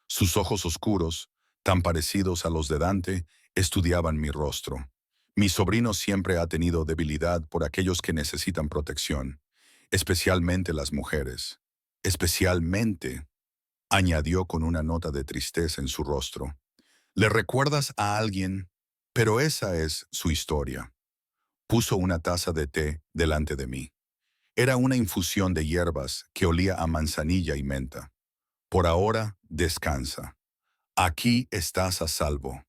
Sus ojos oscuros, tan parecidos a los de Dante, estudiaban mi rostro. «Mi sobrino siempre ha tenido debilidad por aquellos que necesitan protección, especialmente las mujeres. Especialmente», añadió con una nota de tristeza en su rostro. «Le recuerdas a alguien, pero esa es su historia». Puso una taza de té delante de mí. Era una infusión de hierbas que olía a manzanilla y menta. «Por ahora, descansa. Aquí estás a salvo.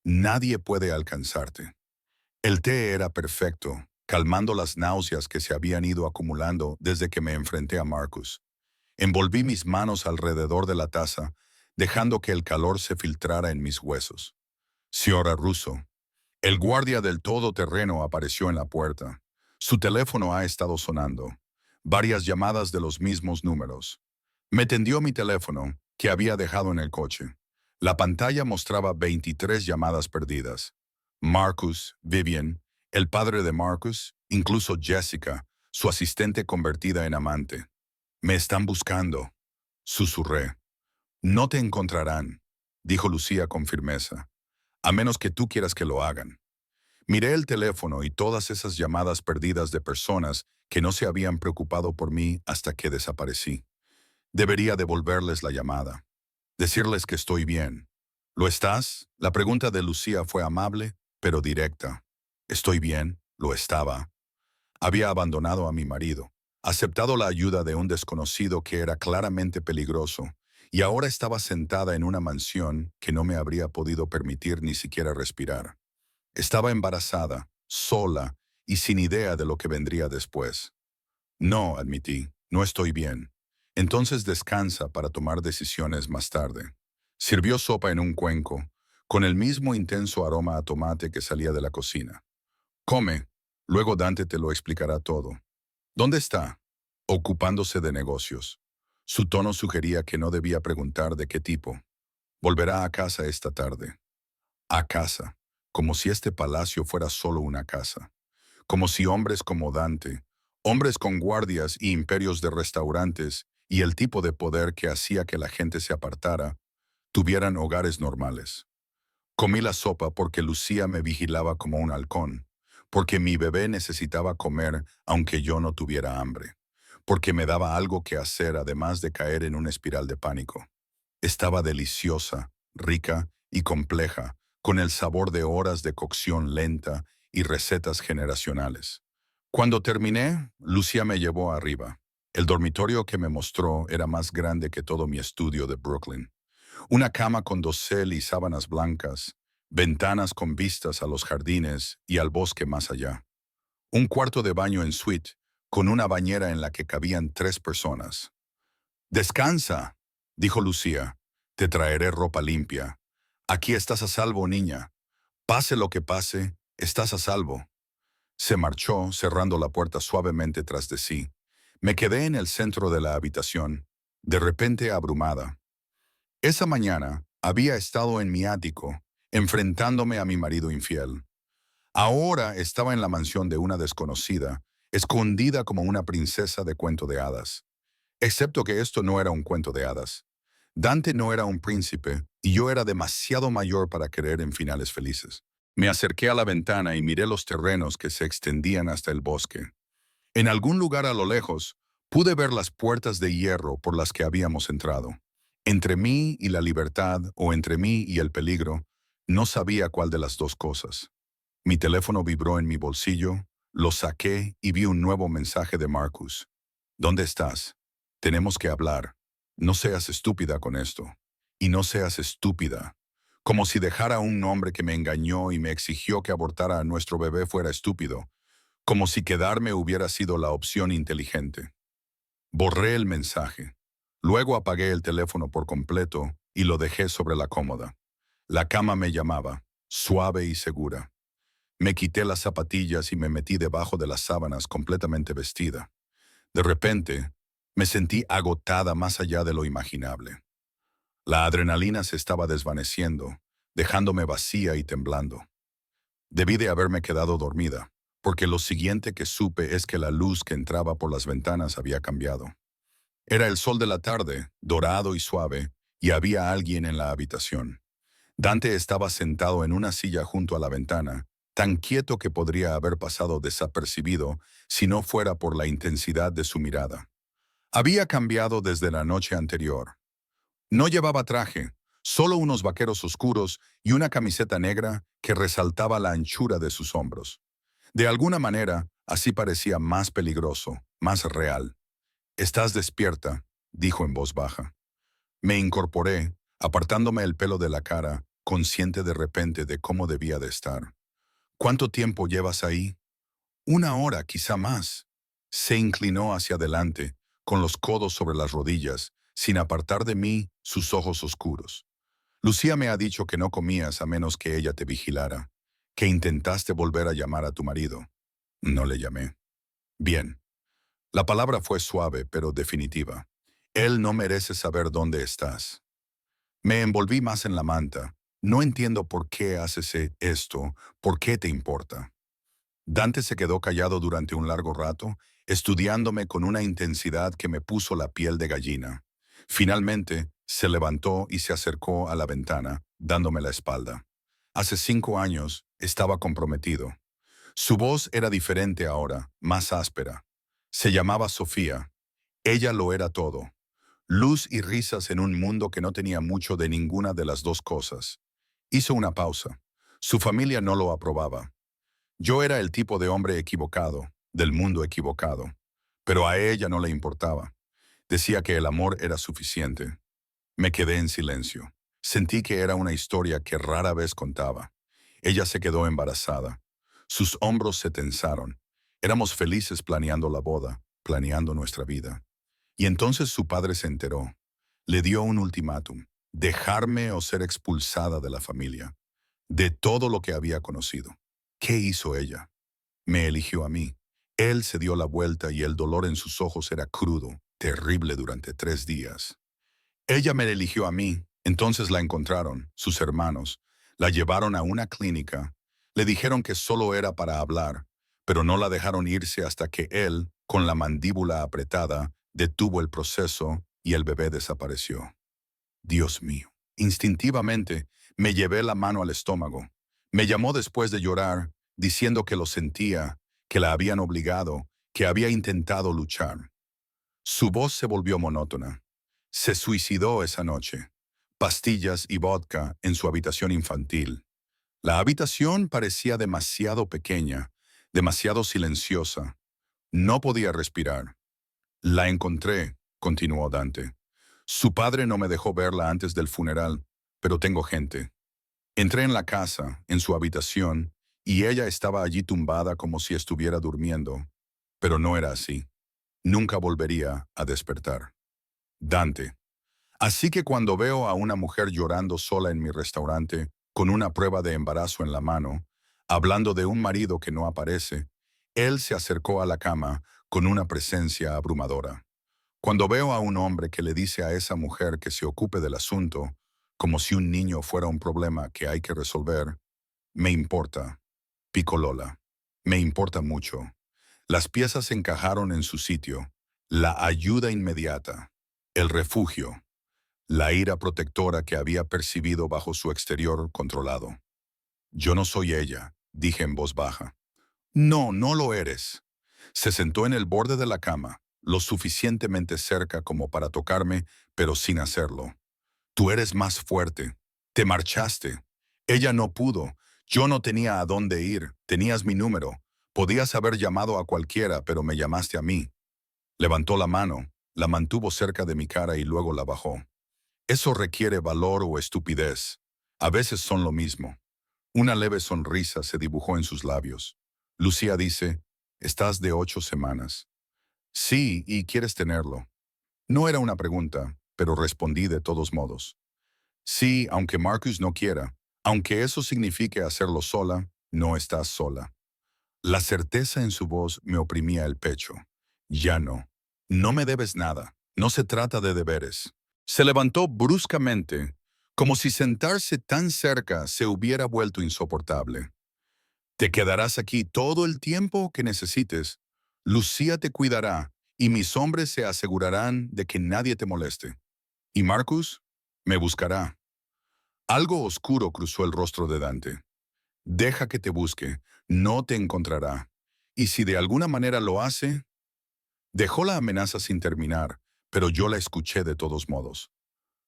Nadie puede alcanzarte». El té era perfecto, calmando las náuseas que se habían ido acumulando desde que me enfrenté a Marcus. Envolví mis manos alrededor de la taza, dejando que el calor se filtrara en mis huesos. «Señora Russo». El guardia del todoterreno apareció en la puerta. Su teléfono ha estado sonando. Varias llamadas de los mismos números. Me tendió mi teléfono, que había dejado en el coche. La pantalla mostraba 23 llamadas perdidas. Marcus, Vivian, el padre de Marcus, incluso Jessica, su asistente convertida en amante. «Me están buscando», susurré. «No te encontrarán», dijo Lucía con firmeza, «a menos que tú quieras que lo hagan». Miré el teléfono y todas esas llamadas perdidas de personas que no se habían preocupado por mí hasta que desaparecí. Debería devolverles la llamada. Decirles que estoy bien. «¿Lo estás?» La pregunta de Lucía fue amable, pero directa. «Estoy bien», lo estaba. Había abandonado a mi marido, aceptado la ayuda de un desconocido que era claramente peligroso, y ahora estaba sentada en una mansión que no me habría podido permitir ni siquiera respirar. Estaba embarazada, sola y sin idea de lo que vendría después. «No», admití, «no estoy bien». «Entonces descansa para tomar decisiones más tarde». Sirvió sopa en un cuenco, con el mismo intenso aroma a tomate que salía de la cocina. «Come, luego Dante te lo explicará todo». «¿Dónde está?» «Ocupándose de negocios». Su tono sugería que no debía preguntar de qué tipo. «Volverá a casa esta tarde». A casa, como si este palacio fuera solo una casa. Como si hombres como Dante, hombres con guardias y imperios de restaurantes y el tipo de poder que hacía que la gente se apartara, tuvieran hogares normales. Comí la sopa porque Lucía me vigilaba como un halcón, porque mi bebé necesitaba comer aunque yo no tuviera hambre, porque me daba algo que hacer además de caer en una espiral de pánico. Estaba deliciosa, rica y compleja, con el sabor de horas de cocción lenta y recetas generacionales. Cuando terminé, Lucia me llevó arriba. El dormitorio que me mostró era más grande que todo mi estudio de Brooklyn. Una cama con dosel y sábanas blancas, ventanas con vistas a los jardines y al bosque más allá. Un cuarto de baño en suite, con una bañera en la que cabían 3 personas. «Descansa», dijo Lucía. «Te traeré ropa limpia. Aquí estás a salvo, niña. Pase lo que pase, estás a salvo». Se marchó, cerrando la puerta suavemente tras de sí. Me quedé en el centro de la habitación, de repente abrumada. Esa mañana había estado en mi ático, enfrentándome a mi marido infiel. Ahora estaba en la mansión de una desconocida, escondida como una princesa de cuento de hadas. Excepto que esto no era un cuento de hadas. Dante no era un príncipe y yo era demasiado mayor para creer en finales felices. Me acerqué a la ventana y miré los terrenos que se extendían hasta el bosque. En algún lugar a lo lejos, pude ver las puertas de hierro por las que habíamos entrado. Entre mí y la libertad o entre mí y el peligro, no sabía cuál de las dos cosas. Mi teléfono vibró en mi bolsillo, lo saqué y vi un nuevo mensaje de Marcus. «¿Dónde estás? Tenemos que hablar. No seas estúpida con esto. Y no seas estúpida». Como si dejar a un hombre que me engañó y me exigió que abortara a nuestro bebé fuera estúpido. Como si quedarme hubiera sido la opción inteligente. Borré el mensaje. Luego apagué el teléfono por completo y lo dejé sobre la cómoda. La cama me llamaba, suave y segura. Me quité las zapatillas y me metí debajo de las sábanas completamente vestida. De repente, me sentí agotada más allá de lo imaginable. La adrenalina se estaba desvaneciendo, dejándome vacía y temblando. Debí de haberme quedado dormida, porque lo siguiente que supe es que la luz que entraba por las ventanas había cambiado. Era el sol de la tarde, dorado y suave, y había alguien en la habitación. Dante estaba sentado en una silla junto a la ventana, tan quieto que podría haber pasado desapercibido si no fuera por la intensidad de su mirada. Había cambiado desde la noche anterior. No llevaba traje, solo unos vaqueros oscuros y una camiseta negra que resaltaba la anchura de sus hombros. De alguna manera, así parecía más peligroso, más real. «Estás despierta», dijo en voz baja. Me incorporé, apartándome el pelo de la cara, consciente de repente de cómo debía de estar. «¿Cuánto tiempo llevas ahí?» «1 hora, quizá más». Se inclinó hacia adelante, con los codos sobre las rodillas, sin apartar de mí sus ojos oscuros. «Lucía me ha dicho que no comías a menos que ella te vigilara, que intentaste volver a llamar a tu marido». No le llamé. «Bien». La palabra fue suave, pero definitiva. «Él no merece saber dónde estás». Me envolví más en la manta. «No entiendo por qué haces esto, por qué te importa». Dante se quedó callado durante un largo rato, estudiándome con una intensidad que me puso la piel de gallina. Finalmente, se levantó y se acercó a la ventana, dándome la espalda. Hace 5 años estaba comprometido. Su voz era diferente ahora, más áspera. Se llamaba Sofía. Ella lo era todo. Luz y risas en un mundo que no tenía mucho de ninguna de las dos cosas. Hizo una pausa. Su familia no lo aprobaba. Yo era el tipo de hombre equivocado, del mundo equivocado. Pero a ella no le importaba. Decía que el amor era suficiente. Me quedé en silencio. Sentí que era una historia que rara vez contaba. Ella se quedó embarazada. Sus hombros se tensaron. Éramos felices planeando la boda, planeando nuestra vida. Y entonces su padre se enteró. Le dio un ultimátum: dejarme o ser expulsada de la familia, de todo lo que había conocido. ¿Qué hizo ella? Me eligió a mí. Él se dio la vuelta y el dolor en sus ojos era crudo, terrible durante 3 días. Ella me eligió a mí, entonces la encontraron, sus hermanos, la llevaron a una clínica, le dijeron que solo era para hablar, pero no la dejaron irse hasta que él, con la mandíbula apretada, detuvo el proceso y el bebé desapareció. Dios mío. Instintivamente, me llevé la mano al estómago. Me llamó después de llorar, diciendo que lo sentía, que la habían obligado, que había intentado luchar. Su voz se volvió monótona. Se suicidó esa noche. Pastillas y vodka en su habitación infantil. La habitación parecía demasiado pequeña, demasiado silenciosa. No podía respirar. La encontré, continuó Dante. Su padre no me dejó verla antes del funeral, pero tengo gente. Entré en la casa, en su habitación, y ella estaba allí tumbada como si estuviera durmiendo. Pero no era así. Nunca volvería a despertar. Dante. Así que cuando veo a una mujer llorando sola en mi restaurante, con una prueba de embarazo en la mano, hablando de un marido que no aparece, él se acercó a la cama con una presencia abrumadora. Cuando veo a un hombre que le dice a esa mujer que se ocupe del asunto, como si un niño fuera un problema que hay que resolver, me importa. Picolola. Me importa mucho. Las piezas encajaron en su sitio. La ayuda inmediata. El refugio. La ira protectora que había percibido bajo su exterior controlado. Yo no soy ella, dije en voz baja. No, no lo eres. Se sentó en el borde de la cama, lo suficientemente cerca como para tocarme, pero sin hacerlo. Tú eres más fuerte. Te marchaste. Ella no pudo. Yo no tenía a dónde ir. Tenías mi número. Podías haber llamado a cualquiera, pero me llamaste a mí. Levantó la mano, la mantuvo cerca de mi cara y luego la bajó. Eso requiere valor o estupidez. A veces son lo mismo. Una leve sonrisa se dibujó en sus labios. Lucía dice, estás de 8 semanas. Sí, y quieres tenerlo. No era una pregunta, pero respondí de todos modos. Sí, aunque Marcus no quiera, aunque eso signifique hacerlo sola, no estás sola. La certeza en su voz me oprimía el pecho. Ya no. No me debes nada. No se trata de deberes. Se levantó bruscamente, como si sentarse tan cerca se hubiera vuelto insoportable. Te quedarás aquí todo el tiempo que necesites. Lucía te cuidará y mis hombres se asegurarán de que nadie te moleste. Y Marcus me buscará. Algo oscuro cruzó el rostro de Dante. Deja que te busque, no te encontrará. Y si de alguna manera lo hace, dejó la amenaza sin terminar, pero yo la escuché de todos modos.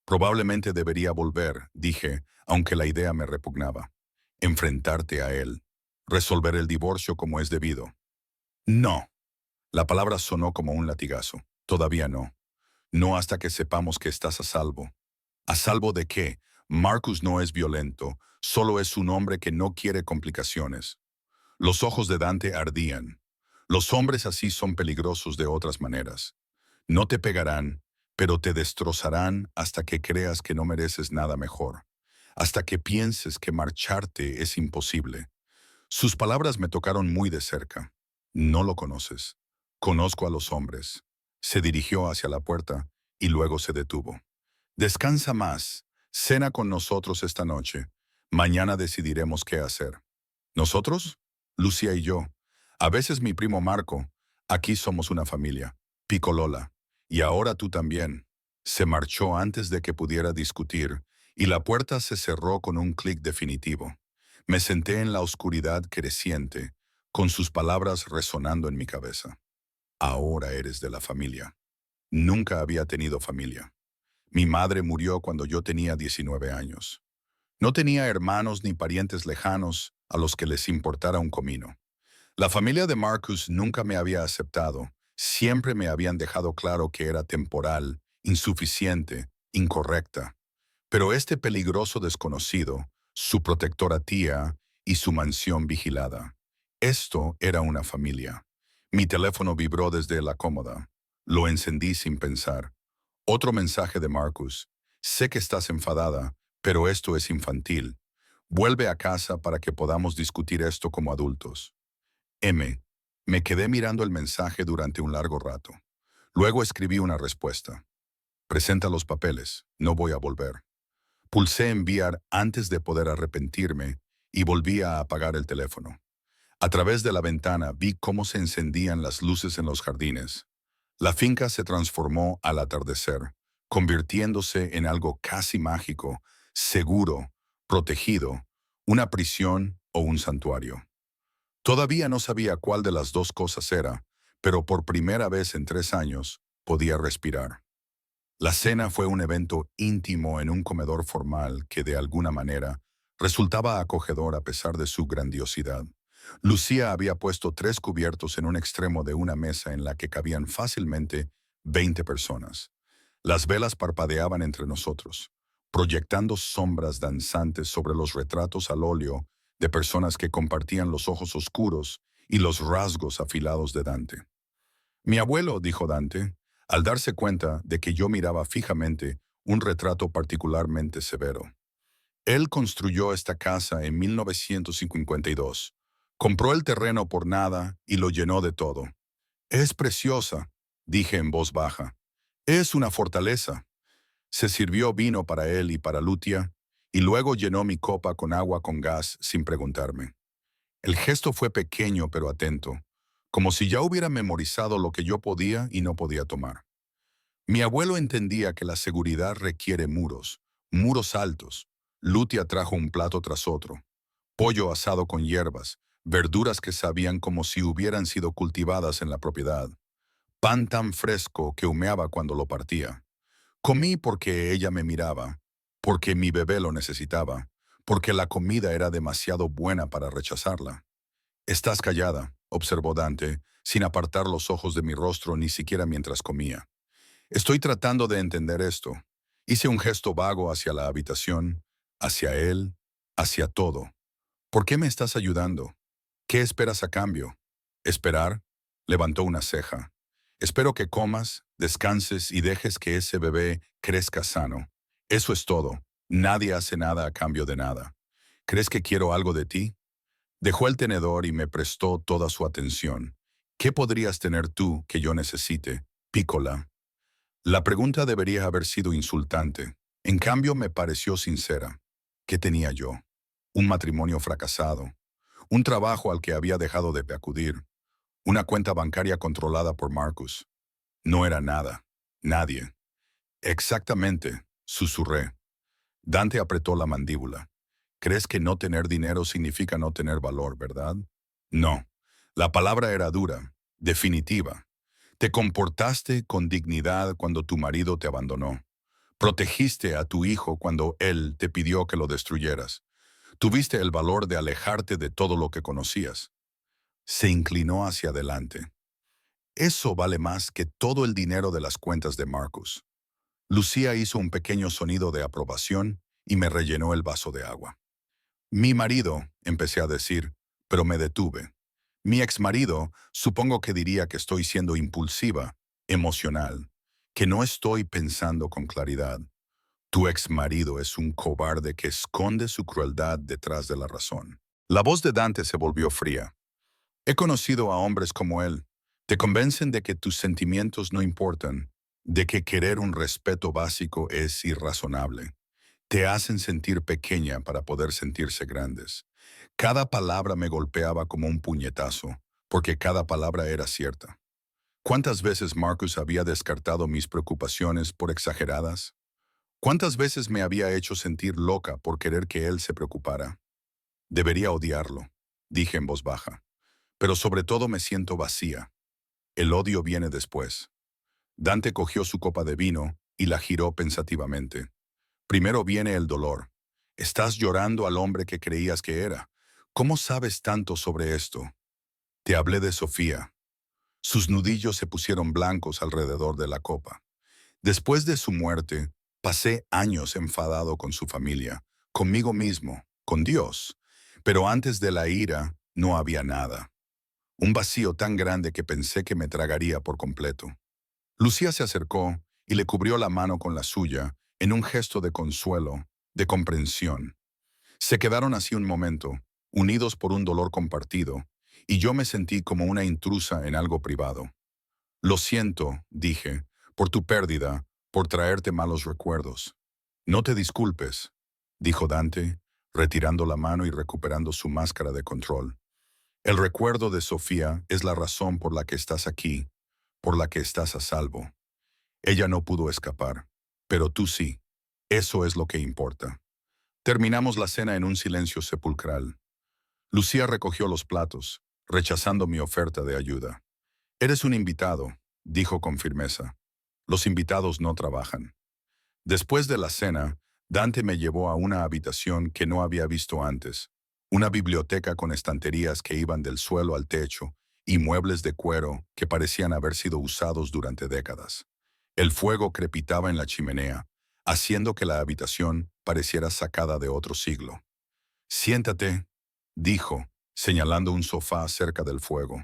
Probablemente debería volver, dije, aunque la idea me repugnaba. Enfrentarte a él. Resolver el divorcio como es debido. No. La palabra sonó como un latigazo. Todavía no. No hasta que sepamos que estás a salvo. ¿A salvo de qué? Marcus no es violento, solo es un hombre que no quiere complicaciones. Los ojos de Dante ardían. Los hombres así son peligrosos de otras maneras. No te pegarán, pero te destrozarán hasta que creas que no mereces nada mejor, hasta que pienses que marcharte es imposible. Sus palabras me tocaron muy de cerca. No lo conoces. Conozco a los hombres. Se dirigió hacia la puerta y luego se detuvo. Descansa más. Cena con nosotros esta noche. Mañana decidiremos qué hacer. ¿Nosotros? Lucia y yo. A veces mi primo Marco. Aquí somos una familia. Picolola. Y ahora tú también. Se marchó antes de que pudiera discutir, y la puerta se cerró con un clic definitivo. Me senté en la oscuridad creciente, con sus palabras resonando en mi cabeza. Ahora eres de la familia. Nunca había tenido familia. Mi madre murió cuando yo tenía 19 años. No tenía hermanos ni parientes lejanos a los que les importara un comino. La familia de Marcus nunca me había aceptado. Siempre me habían dejado claro que era temporal, insuficiente, incorrecta. Pero este peligroso desconocido, su protectora tía y su mansión vigilada. Esto era una familia. Mi teléfono vibró desde la cómoda. Lo encendí sin pensar. Otro mensaje de Marcus. Sé que estás enfadada, pero esto es infantil. Vuelve a casa para que podamos discutir esto como adultos. M. Me quedé mirando el mensaje durante un largo rato. Luego escribí una respuesta. Presenta los papeles, no voy a volver. Pulsé enviar antes de poder arrepentirme y volví a apagar el teléfono. A través de la ventana vi cómo se encendían las luces en los jardines. La finca se transformó al atardecer, convirtiéndose en algo casi mágico, seguro, protegido, una prisión o un santuario. Todavía no sabía cuál de las dos cosas era, pero por primera vez en 3 años podía respirar. La cena fue un evento íntimo en un comedor formal que de alguna manera resultaba acogedor a pesar de su grandiosidad. Lucía había puesto 3 cubiertos en un extremo de una mesa en la que cabían fácilmente 20 personas. Las velas parpadeaban entre nosotros, proyectando sombras danzantes sobre los retratos al óleo de personas que compartían los ojos oscuros y los rasgos afilados de Dante. Mi abuelo, dijo Dante, al darse cuenta de que yo miraba fijamente un retrato particularmente severo. Él construyó esta casa en 1952. Compró el terreno por nada y lo llenó de todo. Es preciosa, dije en voz baja. Es una fortaleza. Se sirvió vino para él y para Lutia, y luego llenó mi copa con agua con gas sin preguntarme. El gesto fue pequeño pero atento, como si ya hubiera memorizado lo que yo podía y no podía tomar. Mi abuelo entendía que la seguridad requiere muros, muros altos. Lutia trajo un plato tras otro, pollo asado con hierbas, verduras que sabían como si hubieran sido cultivadas en la propiedad, pan tan fresco que humeaba cuando lo partía. Comí porque ella me miraba, porque mi bebé lo necesitaba, porque la comida era demasiado buena para rechazarla. Estás callada, observó Dante, sin apartar los ojos de mi rostro ni siquiera mientras comía. Estoy tratando de entender esto. Hice un gesto vago hacia la habitación, hacia él, hacia todo. ¿Por qué me estás ayudando? ¿Qué esperas a cambio? ¿Esperar? Levantó una ceja. Espero que comas, descanses y dejes que ese bebé crezca sano. Eso es todo. Nadie hace nada a cambio de nada. ¿Crees que quiero algo de ti? Dejó el tenedor y me prestó toda su atención. ¿Qué podrías tener tú que yo necesite, Pícola? La pregunta debería haber sido insultante. En cambio, me pareció sincera. ¿Qué tenía yo? Un matrimonio fracasado, un trabajo al que había dejado de acudir, una cuenta bancaria controlada por Marcus. No era nada, nadie. Exactamente, susurré. Dante apretó la mandíbula. ¿Crees que no tener dinero significa no tener valor, verdad? No. La palabra era dura, definitiva. Te comportaste con dignidad cuando tu marido te abandonó. Protegiste a tu hijo cuando él te pidió que lo destruyeras. Tuviste el valor de alejarte de todo lo que conocías. Se inclinó hacia adelante. Eso vale más que todo el dinero de las cuentas de Marcus. Lucía hizo un pequeño sonido de aprobación y me rellenó el vaso de agua. Mi marido, empecé a decir, pero me detuve. Mi exmarido, supongo que diría que estoy siendo impulsiva, emocional, que no estoy pensando con claridad. Tu exmarido es un cobarde que esconde su crueldad detrás de la razón. La voz de Dante se volvió fría. He conocido a hombres como él. Te convencen de que tus sentimientos no importan, de que querer un respeto básico es irrazonable. Te hacen sentir pequeña para poder sentirse grandes. Cada palabra me golpeaba como un puñetazo, porque cada palabra era cierta. ¿Cuántas veces Marcus había descartado mis preocupaciones por exageradas? ¿Cuántas veces me había hecho sentir loca por querer que él se preocupara? Debería odiarlo, dije en voz baja. Pero sobre todo me siento vacía. El odio viene después. Dante cogió su copa de vino y la giró pensativamente. Primero viene el dolor. Estás llorando al hombre que creías que era. ¿Cómo sabes tanto sobre esto? Te hablé de Sofía. Sus nudillos se pusieron blancos alrededor de la copa. Después de su muerte, pasé años enfadado con su familia, conmigo mismo, con Dios. Pero antes de la ira, no había nada. Un vacío tan grande que pensé que me tragaría por completo. Lucía se acercó y le cubrió la mano con la suya en un gesto de consuelo, de comprensión. Se quedaron así un momento, unidos por un dolor compartido, y yo me sentí como una intrusa en algo privado. Lo siento, dije, por tu pérdida, por traerte malos recuerdos. No te disculpes, dijo Dante, retirando la mano y recuperando su máscara de control. El recuerdo de Sofía es la razón por la que estás aquí, por la que estás a salvo. Ella no pudo escapar, pero tú sí. Eso es lo que importa. Terminamos la cena en un silencio sepulcral. Lucía recogió los platos, rechazando mi oferta de ayuda. Eres un invitado, dijo con firmeza. Los invitados no trabajan. Después de la cena, Dante me llevó a una habitación que no había visto antes, una biblioteca con estanterías que iban del suelo al techo y muebles de cuero que parecían haber sido usados durante décadas. El fuego crepitaba en la chimenea, haciendo que la habitación pareciera sacada de otro siglo. Siéntate, dijo, señalando un sofá cerca del fuego.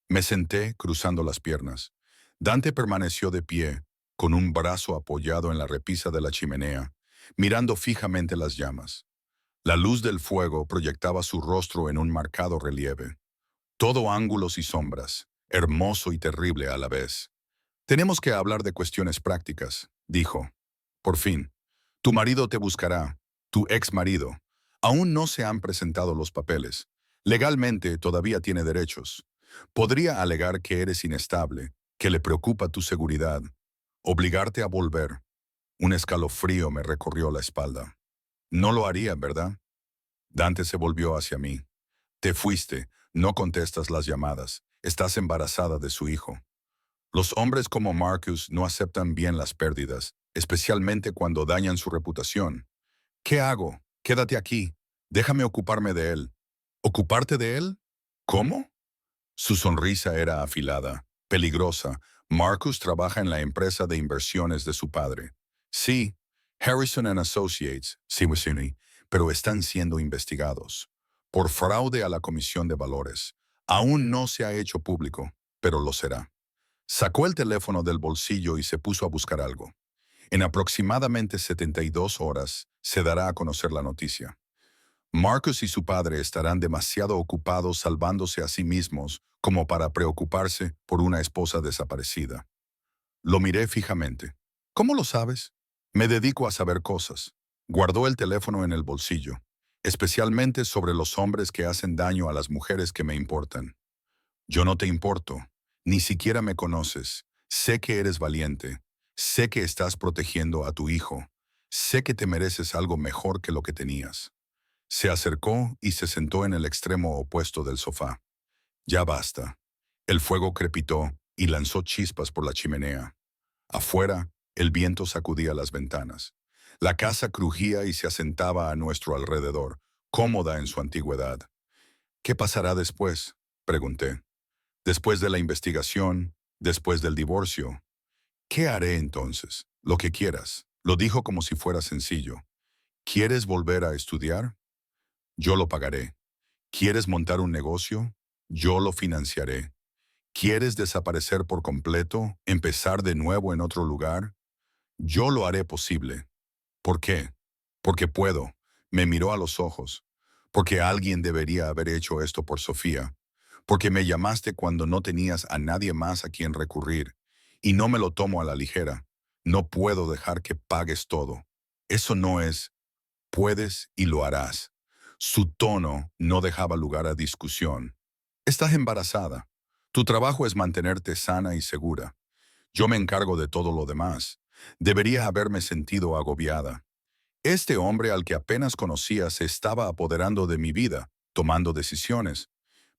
Me senté, cruzando las piernas. Dante permaneció de pie, con un brazo apoyado en la repisa de la chimenea, mirando fijamente las llamas. La luz del fuego proyectaba su rostro en un marcado relieve. Todo ángulos y sombras, hermoso y terrible a la vez. Tenemos que hablar de cuestiones prácticas, dijo. Por fin, tu marido te buscará, tu ex marido. Aún no se han presentado los papeles. Legalmente todavía tiene derechos. Podría alegar que eres inestable, que le preocupa tu seguridad, obligarte a volver. Un escalofrío me recorrió la espalda. No lo haría, ¿verdad? Dante se volvió hacia mí. Te fuiste, no contestas las llamadas, estás embarazada de su hijo. Los hombres como Marcus no aceptan bien las pérdidas, especialmente cuando dañan su reputación. ¿Qué hago? Quédate aquí. Déjame ocuparme de él. ¿Ocuparte de él? ¿Cómo? Su sonrisa era afilada, peligrosa. Marcus trabaja en la empresa de inversiones de su padre. Sí, Harrison and Associates, sí, pero están siendo investigados por fraude a la Comisión de Valores. Aún no se ha hecho público, pero lo será. Sacó el teléfono del bolsillo y se puso a buscar algo. En aproximadamente 72 horas se dará a conocer la noticia. Marcus y su padre estarán demasiado ocupados salvándose a sí mismos como para preocuparse por una esposa desaparecida. Lo miré fijamente. ¿Cómo lo sabes? Me dedico a saber cosas. Guardó el teléfono en el bolsillo, especialmente sobre los hombres que hacen daño a las mujeres que me importan. Yo no te importo, ni siquiera me conoces. Sé que eres valiente, sé que estás protegiendo a tu hijo, sé que te mereces algo mejor que lo que tenías. Se acercó y se sentó en el extremo opuesto del sofá. Ya basta. El fuego crepitó y lanzó chispas por la chimenea. Afuera, el viento sacudía las ventanas. La casa crujía y se asentaba a nuestro alrededor, cómoda en su antigüedad. ¿Qué pasará después?, pregunté. Después de la investigación, después del divorcio. ¿Qué haré entonces? Lo que quieras. Lo dijo como si fuera sencillo. ¿Quieres volver a estudiar? Yo lo pagaré. ¿Quieres montar un negocio? Yo lo financiaré. ¿Quieres desaparecer por completo? ¿Empezar de nuevo en otro lugar? Yo lo haré posible. ¿Por qué? Porque puedo. Me miró a los ojos. Porque alguien debería haber hecho esto por Sofía. Porque me llamaste cuando no tenías a nadie más a quien recurrir. Y no me lo tomo a la ligera. No puedo dejar que pagues todo. Eso no es. Puedes y lo harás. Su tono no dejaba lugar a discusión. Estás embarazada. Tu trabajo es mantenerte sana y segura. Yo me encargo de todo lo demás. Debería haberme sentido agobiada. Este hombre al que apenas conocía se estaba apoderando de mi vida, tomando decisiones.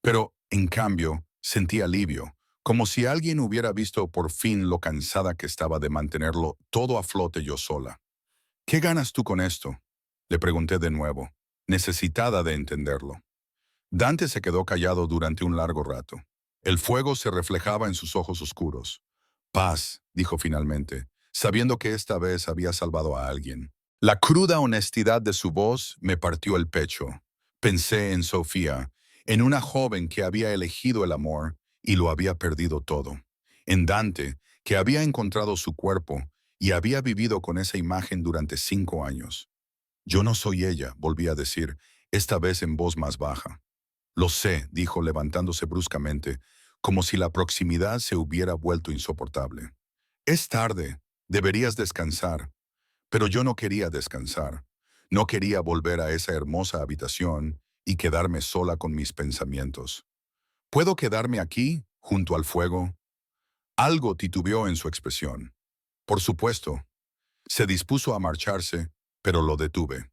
Pero, en cambio, sentí alivio, como si alguien hubiera visto por fin lo cansada que estaba de mantenerlo todo a flote yo sola. ¿Qué ganas tú con esto?, le pregunté de nuevo, necesitada de entenderlo. Dante se quedó callado durante un largo rato. El fuego se reflejaba en sus ojos oscuros. Paz, dijo finalmente, sabiendo que esta vez había salvado a alguien. La cruda honestidad de su voz me partió el pecho. Pensé en Sofía, en una joven que había elegido el amor y lo había perdido todo. En Dante, que había encontrado su cuerpo y había vivido con esa imagen durante 5 años. Yo no soy ella, volví a decir, esta vez en voz más baja. Lo sé, dijo levantándose bruscamente, como si la proximidad se hubiera vuelto insoportable. Es tarde, deberías descansar. Pero yo no quería descansar. No quería volver a esa hermosa habitación y quedarme sola con mis pensamientos. ¿Puedo quedarme aquí, junto al fuego? Algo titubeó en su expresión. Por supuesto. Se dispuso a marcharse, pero lo detuve.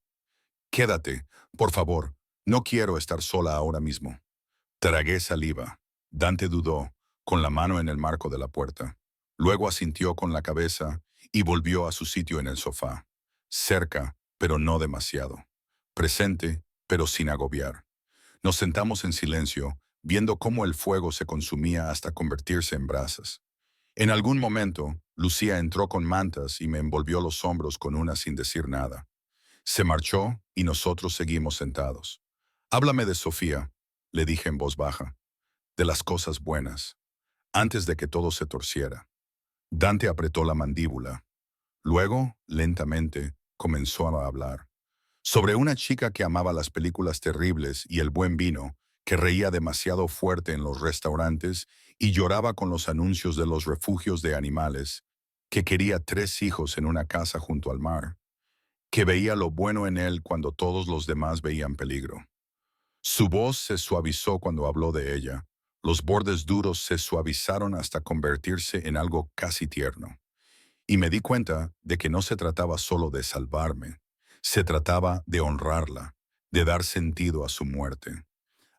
Quédate, por favor. No quiero estar sola ahora mismo. Tragué saliva. Dante dudó, con la mano en el marco de la puerta. Luego asintió con la cabeza y volvió a su sitio en el sofá. Cerca, pero no demasiado. Presente, pero sin agobiar. Nos sentamos en silencio, viendo cómo el fuego se consumía hasta convertirse en brasas. En algún momento, Lucía entró con mantas y me envolvió los hombros con una sin decir nada. Se marchó y nosotros seguimos sentados. Háblame de Sofía, le dije en voz baja, de las cosas buenas, antes de que todo se torciera. Dante apretó la mandíbula. Luego, lentamente, comenzó a hablar. Sobre una chica que amaba las películas terribles y el buen vino, que reía demasiado fuerte en los restaurantes y lloraba con los anuncios de los refugios de animales, que quería 3 hijos en una casa junto al mar, que veía lo bueno en él cuando todos los demás veían peligro. Su voz se suavizó cuando habló de ella. Los bordes duros se suavizaron hasta convertirse en algo casi tierno. Y me di cuenta de que no se trataba solo de salvarme, se trataba de honrarla, de dar sentido a su muerte.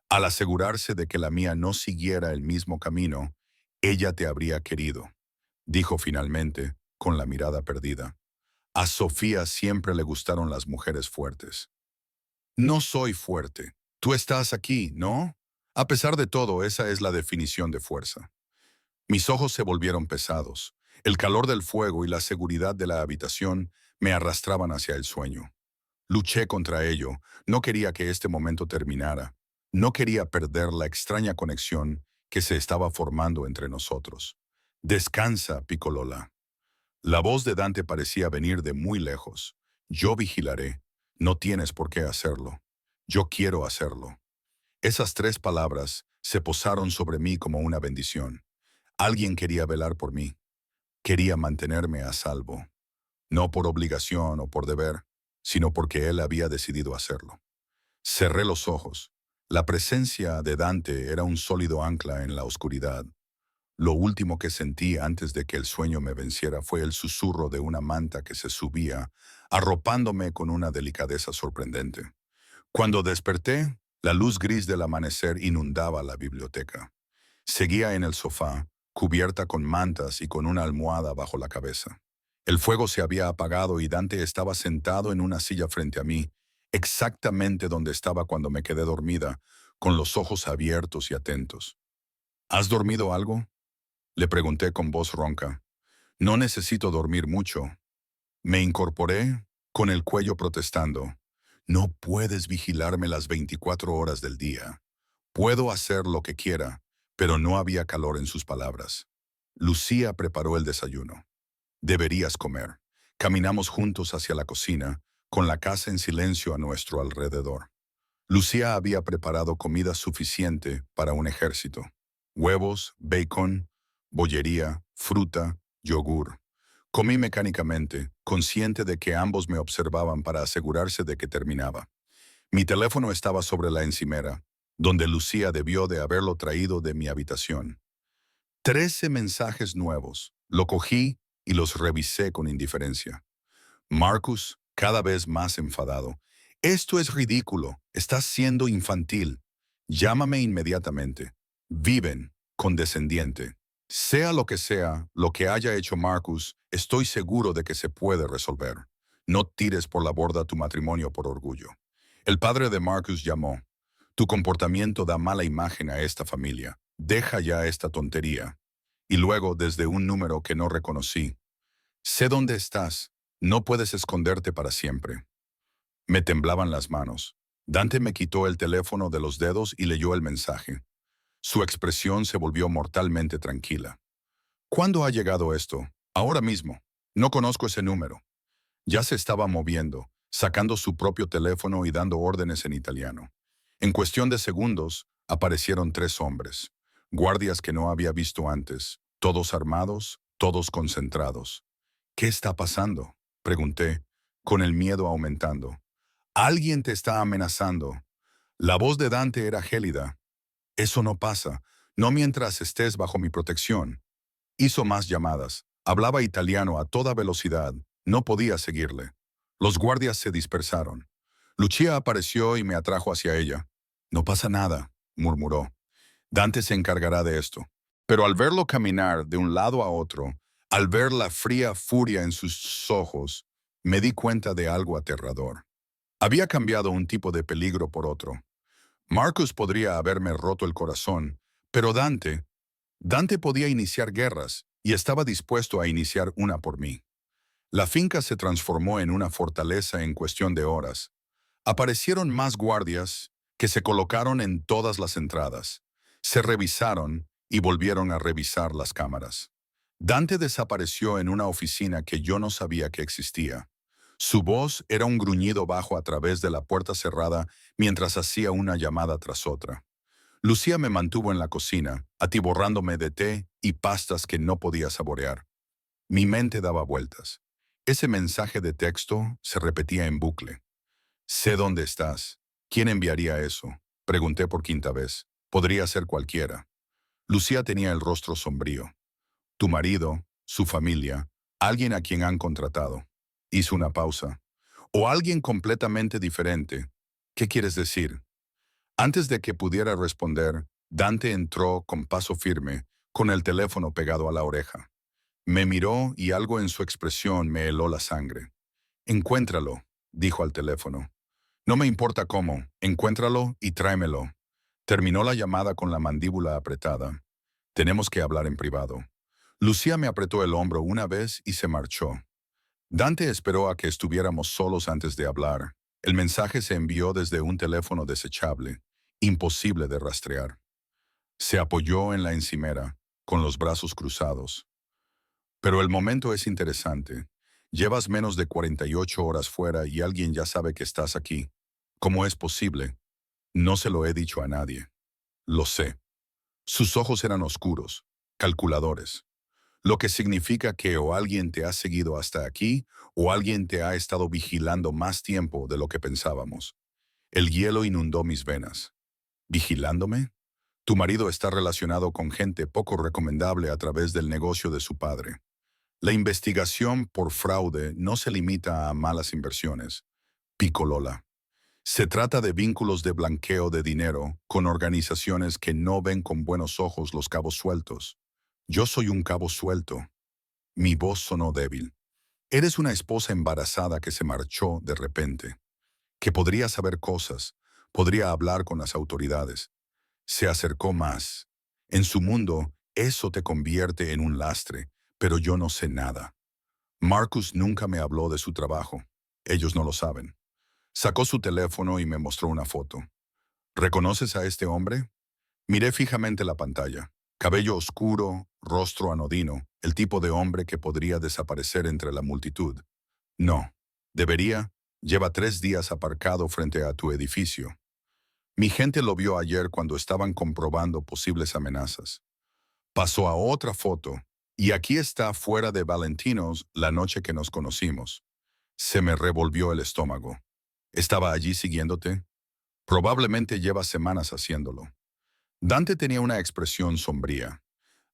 Al asegurarse de que la mía no siguiera el mismo camino, ella te habría querido, dijo finalmente, con la mirada perdida. A Sofía siempre le gustaron las mujeres fuertes. No soy fuerte. Tú estás aquí, ¿no? A pesar de todo, esa es la definición de fuerza. Mis ojos se volvieron pesados. El calor del fuego y la seguridad de la habitación me arrastraban hacia el sueño. Luché contra ello. No quería que este momento terminara. No quería perder la extraña conexión que se estaba formando entre nosotros. Descansa, Piccolola. La voz de Dante parecía venir de muy lejos. Yo vigilaré. No tienes por qué hacerlo. Yo quiero hacerlo. Esas 3 palabras se posaron sobre mí como una bendición. Alguien quería velar por mí. Quería mantenerme a salvo. No por obligación o por deber, sino porque él había decidido hacerlo. Cerré los ojos. La presencia de Dante era un sólido ancla en la oscuridad. Lo último que sentí antes de que el sueño me venciera fue el susurro de una manta que se subía, arropándome con una delicadeza sorprendente. Cuando desperté, la luz gris del amanecer inundaba la biblioteca. Seguía en el sofá, cubierta con mantas y con una almohada bajo la cabeza. El fuego se había apagado y Dante estaba sentado en una silla frente a mí, exactamente donde estaba cuando me quedé dormida, con los ojos abiertos y atentos. ¿Has dormido algo?, le pregunté con voz ronca. No necesito dormir mucho. Me incorporé, con el cuello protestando. No puedes vigilarme las 24 horas del día. Puedo hacer lo que quiera, pero no había calor en sus palabras. Lucía preparó el desayuno. Deberías comer. Caminamos juntos hacia la cocina, con la casa en silencio a nuestro alrededor. Lucía había preparado comida suficiente para un ejército. Huevos, bacon, bollería, fruta, yogur. Comí mecánicamente, consciente de que ambos me observaban para asegurarse de que terminaba. Mi teléfono estaba sobre la encimera, donde Lucía debió de haberlo traído de mi habitación. 13 mensajes nuevos. Lo cogí y los revisé con indiferencia. Marcus, cada vez más enfadado. Esto es ridículo. Estás siendo infantil. Llámame inmediatamente. Viven, condescendiente. Sea lo que haya hecho Marcus, estoy seguro de que se puede resolver. No tires por la borda tu matrimonio por orgullo. El padre de Marcus llamó. Tu comportamiento da mala imagen a esta familia. Deja ya esta tontería. Y luego, desde un número que no reconocí. Sé dónde estás. No puedes esconderte para siempre. Me temblaban las manos. Dante me quitó el teléfono de los dedos y leyó el mensaje. Su expresión se volvió mortalmente tranquila. ¿Cuándo ha llegado esto? Ahora mismo. No conozco ese número. Ya se estaba moviendo, sacando su propio teléfono y dando órdenes en italiano. En cuestión de segundos, aparecieron 3 hombres. Guardias que no había visto antes, todos armados, todos concentrados. ¿Qué está pasando?, pregunté, con el miedo aumentando. Alguien te está amenazando. La voz de Dante era gélida. Eso no pasa, no mientras estés bajo mi protección. Hizo más llamadas. Hablaba italiano a toda velocidad. No podía seguirle. Los guardias se dispersaron. Lucia apareció y me atrajo hacia ella. No pasa nada, murmuró. Dante se encargará de esto. Pero al verlo caminar de un lado a otro, al ver la fría furia en sus ojos, me di cuenta de algo aterrador. Había cambiado un tipo de peligro por otro. Marcus podría haberme roto el corazón, pero Dante podía iniciar guerras y estaba dispuesto a iniciar una por mí. La finca se transformó en una fortaleza en cuestión de horas. Aparecieron más guardias que se colocaron en todas las entradas. Se revisaron y volvieron a revisar las cámaras. Dante desapareció en una oficina que yo no sabía que existía. Su voz era un gruñido bajo a través de la puerta cerrada mientras hacía una llamada tras otra. Lucía me mantuvo en la cocina, atiborrándome de té y pastas que no podía saborear. Mi mente daba vueltas. Ese mensaje de texto se repetía en bucle. Sé dónde estás. ¿Quién enviaría eso? Pregunté por quinta vez. Podría ser cualquiera. Lucía tenía el rostro sombrío. Tu marido, su familia, alguien a quien han contratado. Hizo una pausa. O alguien completamente diferente. ¿Qué quieres decir? Antes de que pudiera responder, Dante entró con paso firme, con el teléfono pegado a la oreja. Me miró y algo en su expresión me heló la sangre. Encuéntralo, dijo al teléfono. No me importa cómo, encuéntralo y tráemelo. Terminó la llamada con la mandíbula apretada. Tenemos que hablar en privado. Lucía me apretó el hombro una vez y se marchó. Dante esperó a que estuviéramos solos antes de hablar. El mensaje se envió desde un teléfono desechable, imposible de rastrear. Se apoyó en la encimera, con los brazos cruzados. Pero el momento es interesante. Llevas menos de 48 horas fuera y alguien ya sabe que estás aquí. ¿Cómo es posible? No se lo he dicho a nadie. Lo sé. Sus ojos eran oscuros, calculadores, lo que significa que o alguien te ha seguido hasta aquí o alguien te ha estado vigilando más tiempo de lo que pensábamos. El hielo inundó mis venas. ¿Vigilándome? Tu marido está relacionado con gente poco recomendable a través del negocio de su padre. La investigación por fraude no se limita a malas inversiones. Pico Lola. Se trata de vínculos de blanqueo de dinero con organizaciones que no ven con buenos ojos los cabos sueltos. Yo soy un cabo suelto. Mi voz sonó débil. Eres una esposa embarazada que se marchó de repente, que podría saber cosas, podría hablar con las autoridades. Se acercó más. En su mundo, eso te convierte en un lastre, pero yo no sé nada. Marcus nunca me habló de su trabajo. Ellos no lo saben. Sacó su teléfono y me mostró una foto. ¿Reconoces a este hombre? Miré fijamente la pantalla. Cabello oscuro, rostro anodino, el tipo de hombre que podría desaparecer entre la multitud. No. Debería. Lleva 3 días aparcado frente a tu edificio. Mi gente lo vio ayer cuando estaban comprobando posibles amenazas. Pasó a otra foto, y aquí está fuera de Valentinos la noche que nos conocimos. Se me revolvió el estómago. ¿Estaba allí siguiéndote? Probablemente lleva semanas haciéndolo. Dante tenía una expresión sombría.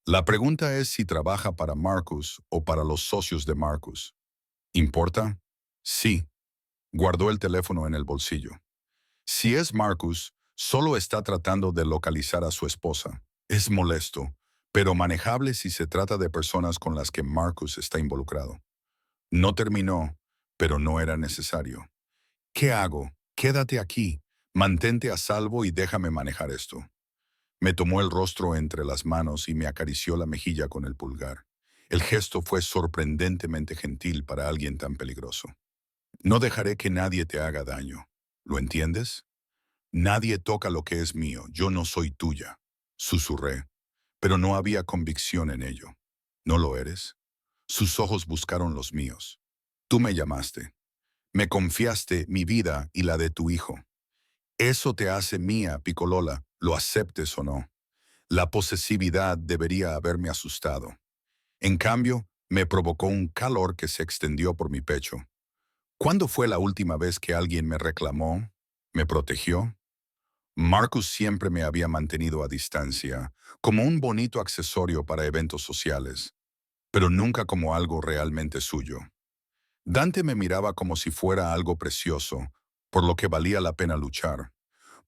La pregunta es si trabaja para Marcus o para los socios de Marcus. ¿Importa? Sí. Guardó el teléfono en el bolsillo. Si es Marcus, solo está tratando de localizar a su esposa. Es molesto, pero manejable si se trata de personas con las que Marcus está involucrado. No terminó, pero no era necesario. ¿Qué hago? Quédate aquí. Mantente a salvo y déjame manejar esto. Me tomó el rostro entre las manos y me acarició la mejilla con el pulgar. El gesto fue sorprendentemente gentil para alguien tan peligroso. No dejaré que nadie te haga daño. ¿Lo entiendes? Nadie toca lo que es mío. Yo no soy tuya. Susurré, pero no había convicción en ello. ¿No lo eres? Sus ojos buscaron los míos. Tú me llamaste. Me confiaste mi vida y la de tu hijo. Eso te hace mía, Picolola, lo aceptes o no. La posesividad debería haberme asustado. En cambio, me provocó un calor que se extendió por mi pecho. ¿Cuándo fue la última vez que alguien me reclamó? ¿Me protegió? Marcus siempre me había mantenido a distancia, como un bonito accesorio para eventos sociales, pero nunca como algo realmente suyo. Dante me miraba como si fuera algo precioso, por lo que valía la pena luchar,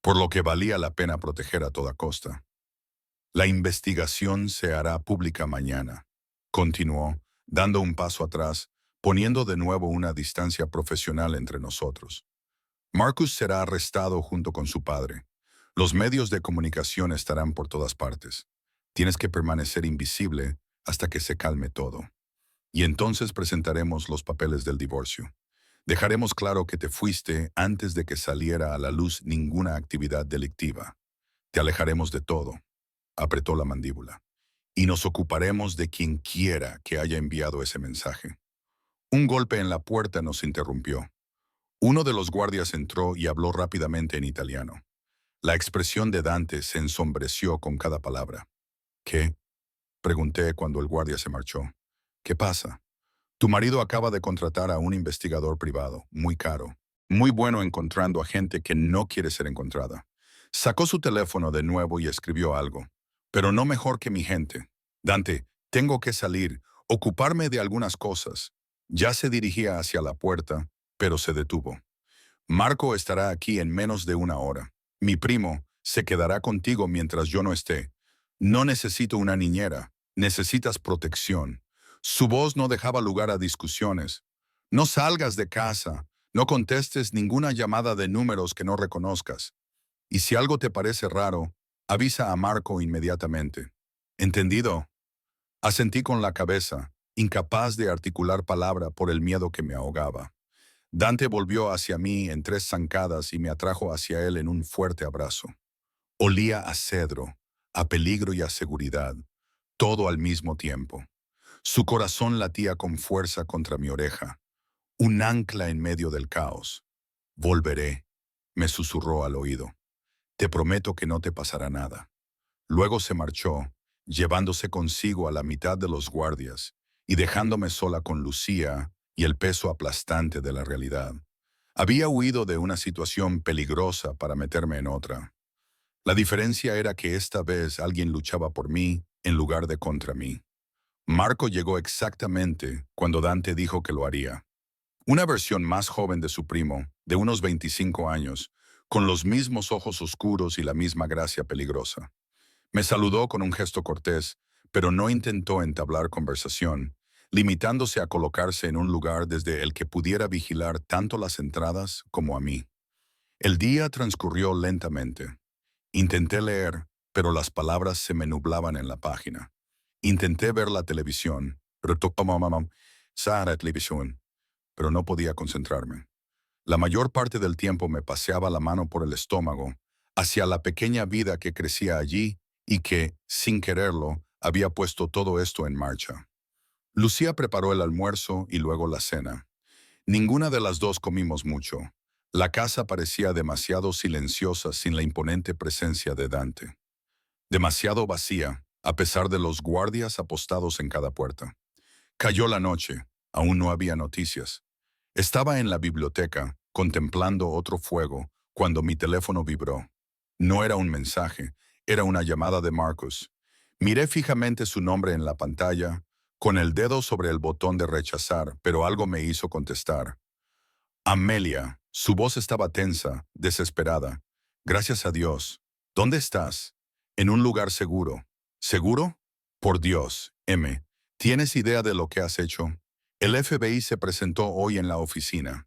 por lo que valía la pena proteger a toda costa. La investigación se hará pública mañana. Continuó, dando un paso atrás, poniendo de nuevo una distancia profesional entre nosotros. Marcus será arrestado junto con su padre. Los medios de comunicación estarán por todas partes. Tienes que permanecer invisible hasta que se calme todo. Y entonces presentaremos los papeles del divorcio. Dejaremos claro que te fuiste antes de que saliera a la luz ninguna actividad delictiva. Te alejaremos de todo. Apretó la mandíbula. Y nos ocuparemos de quien quiera que haya enviado ese mensaje. Un golpe en la puerta nos interrumpió. Uno de los guardias entró y habló rápidamente en italiano. La expresión de Dante se ensombreció con cada palabra. ¿Qué? Pregunté cuando el guardia se marchó. ¿Qué pasa? Tu marido acaba de contratar a un investigador privado, muy caro, muy bueno encontrando a gente que no quiere ser encontrada. Sacó su teléfono de nuevo y escribió algo. Pero no mejor que mi gente. Dante, tengo que salir, ocuparme de algunas cosas. Ya se dirigía hacia la puerta, pero se detuvo. Marco estará aquí en menos de una hora. Mi primo se quedará contigo mientras yo no esté. No necesito una niñera, necesitas protección. Su voz no dejaba lugar a discusiones. No salgas de casa, no contestes ninguna llamada de números que no reconozcas. Y si algo te parece raro, avisa a Marco inmediatamente. ¿Entendido? Asentí con la cabeza, incapaz de articular palabra por el miedo que me ahogaba. Dante volvió hacia mí en 3 zancadas y me atrajo hacia él en un fuerte abrazo. Olía a cedro, a peligro y a seguridad, todo al mismo tiempo. Su corazón latía con fuerza contra mi oreja, un ancla en medio del caos. Volveré, me susurró al oído. Te prometo que no te pasará nada. Luego se marchó, llevándose consigo a la mitad de los guardias y dejándome sola con Lucía y el peso aplastante de la realidad. Había huido de una situación peligrosa para meterme en otra. La diferencia era que esta vez alguien luchaba por mí en lugar de contra mí. Marco llegó exactamente cuando Dante dijo que lo haría. Una versión más joven de su primo, de unos 25 años, con los mismos ojos oscuros y la misma gracia peligrosa. Me saludó con un gesto cortés, pero no intentó entablar conversación, limitándose a colocarse en un lugar desde el que pudiera vigilar tanto las entradas como a mí. El día transcurrió lentamente. Intenté leer, pero las palabras se me nublaban en la página. Intenté ver la televisión, pero no podía concentrarme. La mayor parte del tiempo me paseaba la mano por el estómago, hacia la pequeña vida que crecía allí y que, sin quererlo, había puesto todo esto en marcha. Lucía preparó el almuerzo y luego la cena. Ninguna de las dos comimos mucho. La casa parecía demasiado silenciosa sin la imponente presencia de Dante. Demasiado vacía, a pesar de los guardias apostados en cada puerta. Cayó la noche, aún no había noticias. Estaba en la biblioteca, contemplando otro fuego, cuando mi teléfono vibró. No era un mensaje, era una llamada de Marcus. Miré fijamente su nombre en la pantalla, con el dedo sobre el botón de rechazar, pero algo me hizo contestar. Amelia, su voz estaba tensa, desesperada. Gracias a Dios. ¿Dónde estás? En un lugar seguro. ¿Seguro? Por Dios, M. ¿Tienes idea de lo que has hecho? El FBI se presentó hoy en la oficina.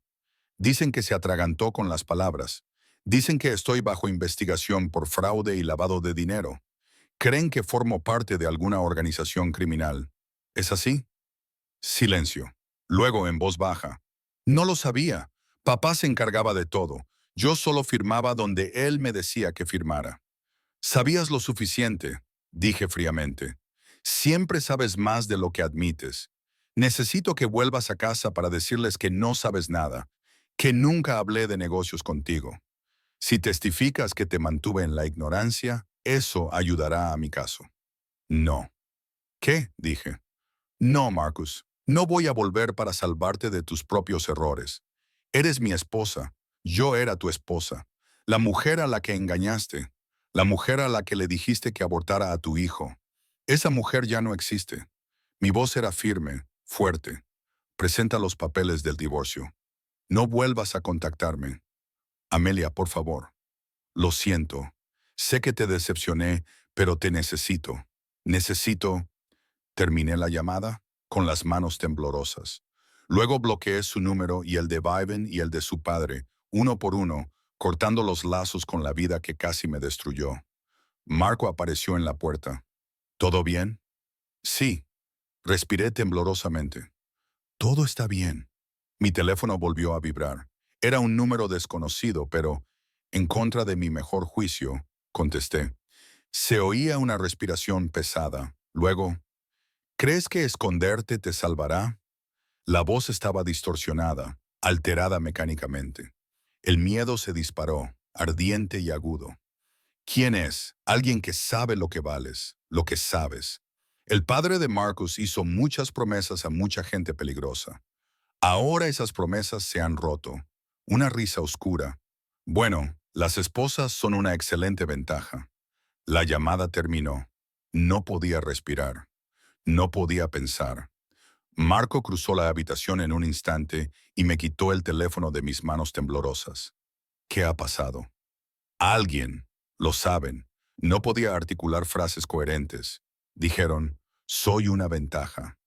Dicen que se atragantó con las palabras. Dicen que estoy bajo investigación por fraude y lavado de dinero. Creen que formo parte de alguna organización criminal. ¿Es así? Silencio. Luego, en voz baja. No lo sabía. Papá se encargaba de todo. Yo solo firmaba donde él me decía que firmara. Sabías lo suficiente, dije fríamente. Siempre sabes más de lo que admites. Necesito que vuelvas a casa para decirles que no sabes nada, que nunca hablé de negocios contigo. Si testificas que te mantuve en la ignorancia, eso ayudará a mi caso. No. ¿Qué? Dije. No, Marcus. No voy a volver para salvarte de tus propios errores. Eres mi esposa. Yo era tu esposa. La mujer a la que engañaste. La mujer a la que le dijiste que abortara a tu hijo. Esa mujer ya no existe. Mi voz era firme, fuerte. Presenta los papeles del divorcio. No vuelvas a contactarme. Amelia, por favor. Lo siento. Sé que te decepcioné, pero te necesito. Necesito. Terminé la llamada con las manos temblorosas. Luego bloqueé su número y el de Viven y el de su padre, uno por uno, cortando los lazos con la vida que casi me destruyó. Marco apareció en la puerta. ¿Todo bien? Sí. Respiré temblorosamente. Todo está bien. Mi teléfono volvió a vibrar. Era un número desconocido, pero, en contra de mi mejor juicio, contesté. Se oía una respiración pesada. Luego, ¿crees que esconderte te salvará? La voz estaba distorsionada, alterada mecánicamente. El miedo se disparó, ardiente y agudo. ¿Quién es? Alguien que sabe lo que vales, lo que sabes. El padre de Marcus hizo muchas promesas a mucha gente peligrosa. Ahora esas promesas se han roto. Una risa oscura. Bueno, las esposas son una excelente ventaja. La llamada terminó. No podía respirar. No podía pensar. Marco cruzó la habitación en un instante y me quitó el teléfono de mis manos temblorosas. ¿Qué ha pasado? Alguien, lo saben, no podía articular frases coherentes. Dijeron, soy una ventaja.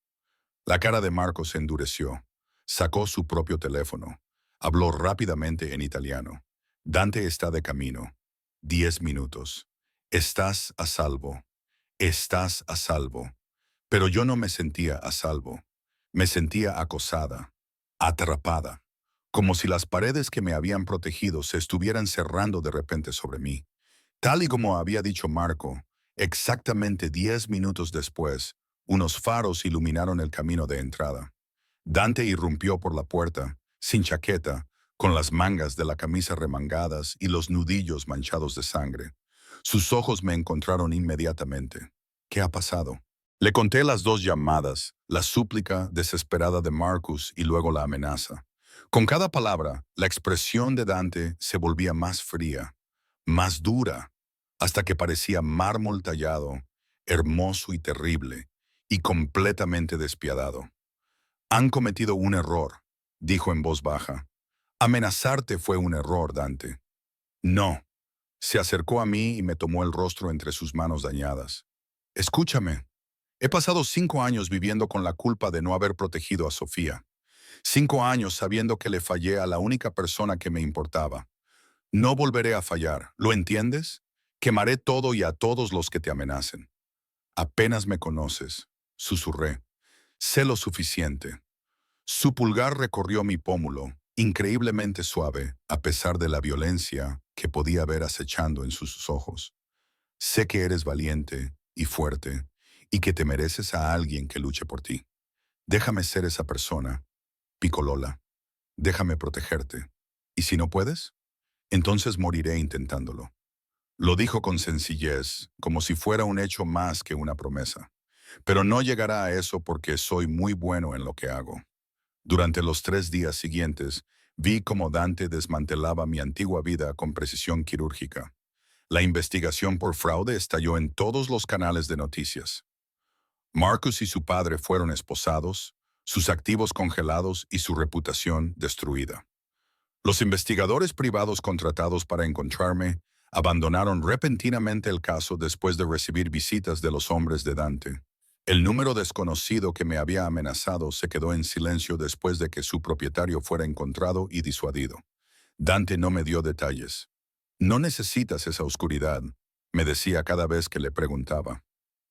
La cara de Marco se endureció. Sacó su propio teléfono. Habló rápidamente en italiano. Dante está de camino. 10 minutos. Estás a salvo. Estás a salvo. Pero yo no me sentía a salvo. Me sentía acosada, atrapada, como si las paredes que me habían protegido se estuvieran cerrando de repente sobre mí. Tal y como había dicho Marco, exactamente 10 minutos después, unos faros iluminaron el camino de entrada. Dante irrumpió por la puerta, sin chaqueta, con las mangas de la camisa remangadas y los nudillos manchados de sangre. Sus ojos me encontraron inmediatamente. ¿Qué ha pasado? Le conté las dos llamadas, la súplica desesperada de Marcus y luego la amenaza. Con cada palabra, la expresión de Dante se volvía más fría, más dura, hasta que parecía mármol tallado, hermoso y terrible, y completamente despiadado. Han cometido un error, dijo en voz baja. Amenazarte fue un error, Dante. No. Se acercó a mí y me tomó el rostro entre sus manos dañadas. Escúchame. He pasado 5 años viviendo con la culpa de no haber protegido a Sofía. 5 años sabiendo que le fallé a la única persona que me importaba. No volveré a fallar, ¿lo entiendes? Quemaré todo y a todos los que te amenacen. Apenas me conoces, susurré. Sé lo suficiente. Su pulgar recorrió mi pómulo, increíblemente suave, a pesar de la violencia que podía ver acechando en sus ojos. Sé que eres valiente y fuerte, y que te mereces a alguien que luche por ti. Déjame ser esa persona, Picolola. Déjame protegerte. ¿Y si no puedes? Entonces moriré intentándolo. Lo dijo con sencillez, como si fuera un hecho más que una promesa. Pero no llegará a eso porque soy muy bueno en lo que hago. Durante los 3 días siguientes, vi cómo Dante desmantelaba mi antigua vida con precisión quirúrgica. La investigación por fraude estalló en todos los canales de noticias. Marcus y su padre fueron esposados, sus activos congelados y su reputación destruida. Los investigadores privados contratados para encontrarme abandonaron repentinamente el caso después de recibir visitas de los hombres de Dante. El número desconocido que me había amenazado se quedó en silencio después de que su propietario fuera encontrado y disuadido. Dante no me dio detalles. No necesitas esa oscuridad, me decía cada vez que le preguntaba.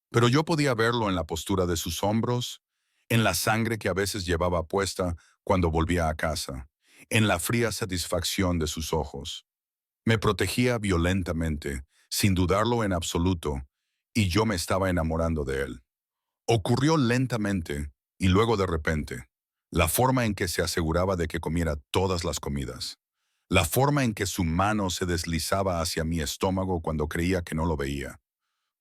Pero yo podía verlo en la postura de sus hombros, en la sangre que a veces llevaba puesta cuando volvía a casa, en la fría satisfacción de sus ojos. Me protegía violentamente, sin dudarlo en absoluto, y yo me estaba enamorando de él. Ocurrió lentamente y luego de repente, la forma en que se aseguraba de que comiera todas las comidas, la forma en que su mano se deslizaba hacia mi estómago cuando creía que no lo veía,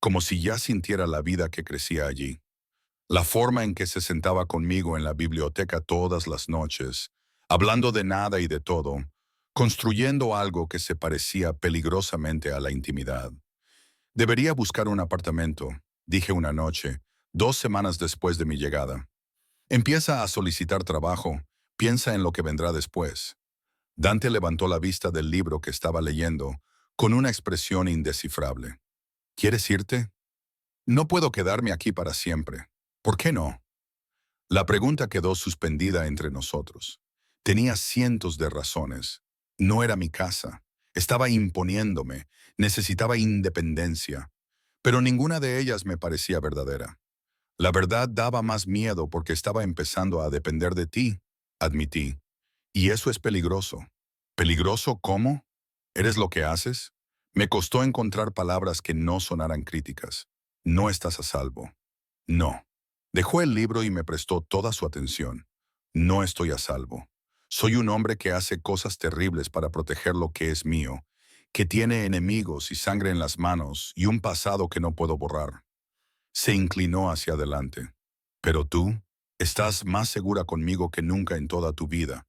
como si ya sintiera la vida que crecía allí, la forma en que se sentaba conmigo en la biblioteca todas las noches, hablando de nada y de todo, construyendo algo que se parecía peligrosamente a la intimidad. Debería buscar un apartamento, dije una noche, 2 semanas después de mi llegada. Empieza a solicitar trabajo, piensa en lo que vendrá después. Dante levantó la vista del libro que estaba leyendo, con una expresión indescifrable. ¿Quieres irte? No puedo quedarme aquí para siempre. ¿Por qué no? La pregunta quedó suspendida entre nosotros. Tenía cientos de razones. No era mi casa. Estaba imponiéndome. Necesitaba independencia. Pero ninguna de ellas me parecía verdadera. La verdad daba más miedo porque estaba empezando a depender de ti, admití. Y eso es peligroso. ¿Peligroso cómo? ¿Eres lo que haces? Me costó encontrar palabras que no sonaran críticas. No estás a salvo. No. Dejó el libro y me prestó toda su atención. No estoy a salvo. Soy un hombre que hace cosas terribles para proteger lo que es mío, que tiene enemigos y sangre en las manos y un pasado que no puedo borrar. Se inclinó hacia adelante. Pero tú, estás más segura conmigo que nunca en toda tu vida.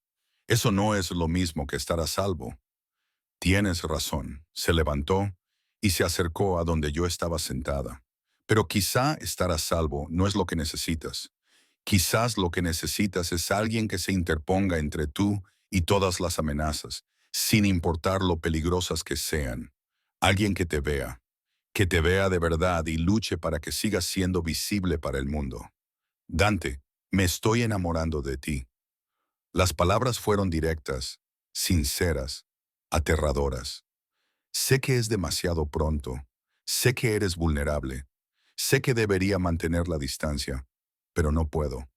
Eso no es lo mismo que estar a salvo. Tienes razón. Se levantó y se acercó a donde yo estaba sentada. Pero quizá estar a salvo no es lo que necesitas. Quizás lo que necesitas es alguien que se interponga entre tú y todas las amenazas, sin importar lo peligrosas que sean. Alguien que te vea de verdad y luche para que sigas siendo visible para el mundo. Dante, me estoy enamorando de ti. Las palabras fueron directas, sinceras, aterradoras. Sé que es demasiado pronto. Sé que eres vulnerable. Sé que debería mantener la distancia, pero no puedo.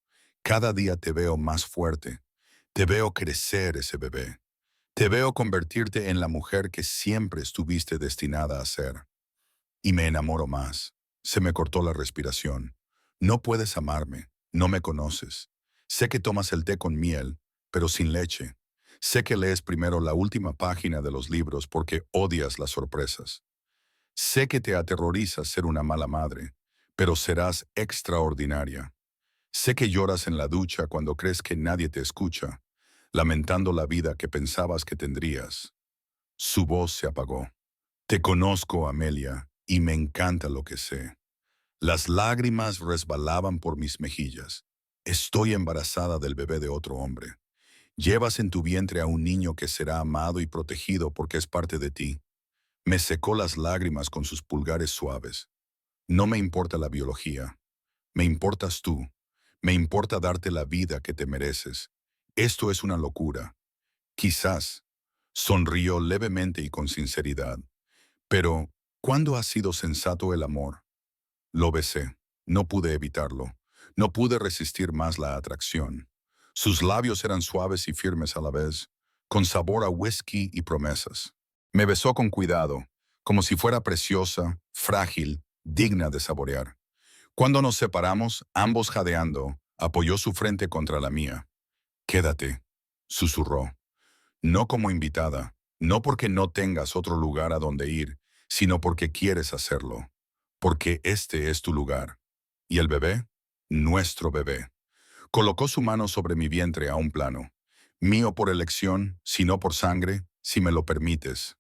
Cada día te veo más fuerte. Te veo crecer ese bebé. Te veo convertirte en la mujer que siempre estuviste destinada a ser. Y me enamoro más. Se me cortó la respiración. No puedes amarme. No me conoces. Sé que tomas el té con miel, pero sin leche. Sé que lees primero la última página de los libros porque odias las sorpresas. Sé que te aterroriza ser una mala madre, pero serás extraordinaria. Sé que lloras en la ducha cuando crees que nadie te escucha, lamentando la vida que pensabas que tendrías. Su voz se apagó. Te conozco, Amelia, y me encanta lo que sé. Las lágrimas resbalaban por mis mejillas. Estoy embarazada del bebé de otro hombre. Llevas en tu vientre a un niño que será amado y protegido porque es parte de ti. Me secó las lágrimas con sus pulgares suaves. No me importa la biología. Me importas tú. Me importa darte la vida que te mereces. Esto es una locura. Quizás. Sonrió levemente y con sinceridad. Pero, ¿cuándo ha sido sensato el amor? Lo besé. No pude evitarlo. No pude resistir más la atracción. Sus labios eran suaves y firmes a la vez, con sabor a whisky y promesas. Me besó con cuidado, como si fuera preciosa, frágil, digna de saborear. Cuando nos separamos, ambos jadeando, apoyó su frente contra la mía. Quédate, susurró. No como invitada, no porque no tengas otro lugar a donde ir, sino porque quieres hacerlo. Porque este es tu lugar. ¿Y el bebé? Nuestro bebé. Colocó su mano sobre mi vientre a un plano. Mío por elección, si no por sangre, si me lo permites.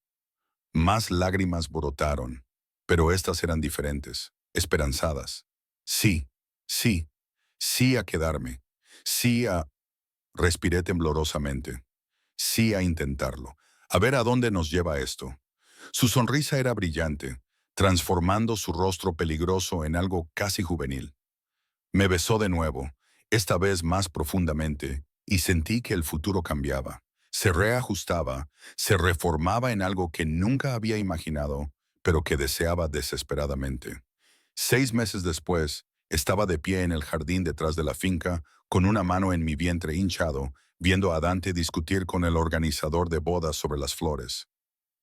Más lágrimas brotaron, pero estas eran diferentes, esperanzadas. Sí, sí, sí a quedarme. Sí a... Respiré temblorosamente. Sí a intentarlo. A ver a dónde nos lleva esto. Su sonrisa era brillante, transformando su rostro peligroso en algo casi juvenil. Me besó de nuevo, esta vez más profundamente, y sentí que el futuro cambiaba. Se reajustaba, se reformaba en algo que nunca había imaginado, pero que deseaba desesperadamente. 6 meses después, estaba de pie en el jardín detrás de la finca, con una mano en mi vientre hinchado, viendo a Dante discutir con el organizador de bodas sobre las flores.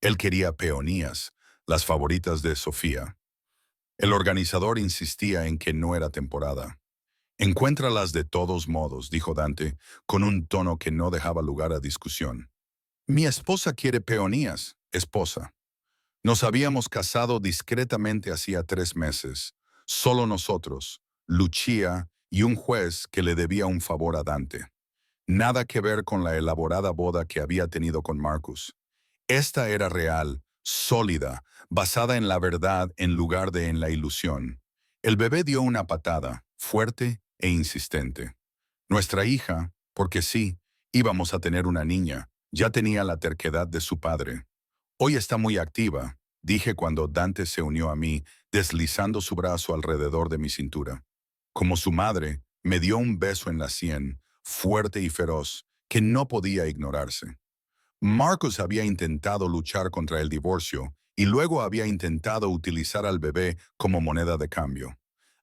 Él quería peonías, las favoritas de Sofía. El organizador insistía en que no era temporada. Encuéntralas de todos modos, dijo Dante, con un tono que no dejaba lugar a discusión. Mi esposa quiere peonías, esposa. Nos habíamos casado discretamente hacía 3 meses, solo nosotros, Lucia y un juez que le debía un favor a Dante. Nada que ver con la elaborada boda que había tenido con Marcus. Esta era real, sólida, basada en la verdad en lugar de en la ilusión. El bebé dio una patada, fuerte e insistente. Nuestra hija, porque sí, íbamos a tener una niña, ya tenía la terquedad de su padre. Hoy está muy activa, dije cuando Dante se unió a mí, deslizando su brazo alrededor de mi cintura. Como su madre, me dio un beso en la sien, fuerte y feroz, que no podía ignorarse. Marcus había intentado luchar contra el divorcio y luego había intentado utilizar al bebé como moneda de cambio.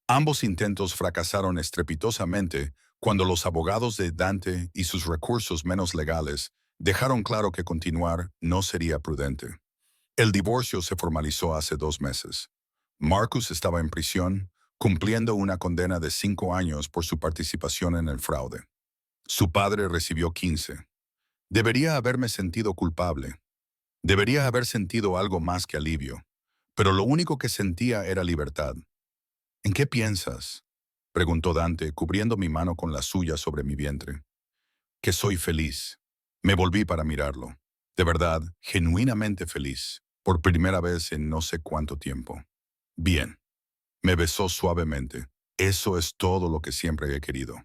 Ambos intentos fracasaron estrepitosamente cuando los abogados de Dante y sus recursos menos legales dejaron claro que continuar no sería prudente. El divorcio se formalizó hace 2 meses. Marcus estaba en prisión, cumpliendo una condena de 5 años por su participación en el fraude. Su padre recibió 15. Debería haberme sentido culpable. Debería haber sentido algo más que alivio. Pero lo único que sentía era libertad. ¿En qué piensas?, preguntó Dante, cubriendo mi mano con la suya sobre mi vientre. Que soy feliz. Me volví para mirarlo. De verdad, genuinamente feliz. Por primera vez en no sé cuánto tiempo. Bien. Me besó suavemente. Eso es todo lo que siempre he querido.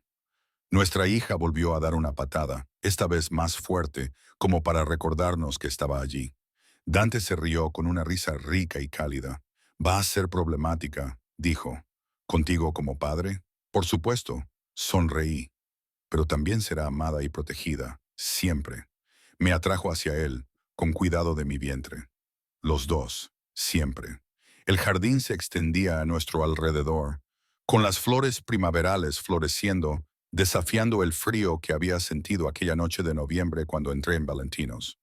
Nuestra hija volvió a dar una patada, esta vez más fuerte, como para recordarnos que estaba allí. Dante se rió con una risa rica y cálida. Va a ser problemática, dijo. ¿Contigo como padre? Por supuesto. Sonreí. Pero también será amada y protegida, siempre. Me atrajo hacia él, con cuidado de mi vientre. Los dos, siempre. El jardín se extendía a nuestro alrededor, con las flores primaverales floreciendo, desafiando el frío que había sentido aquella noche de noviembre cuando entré en Valentinos.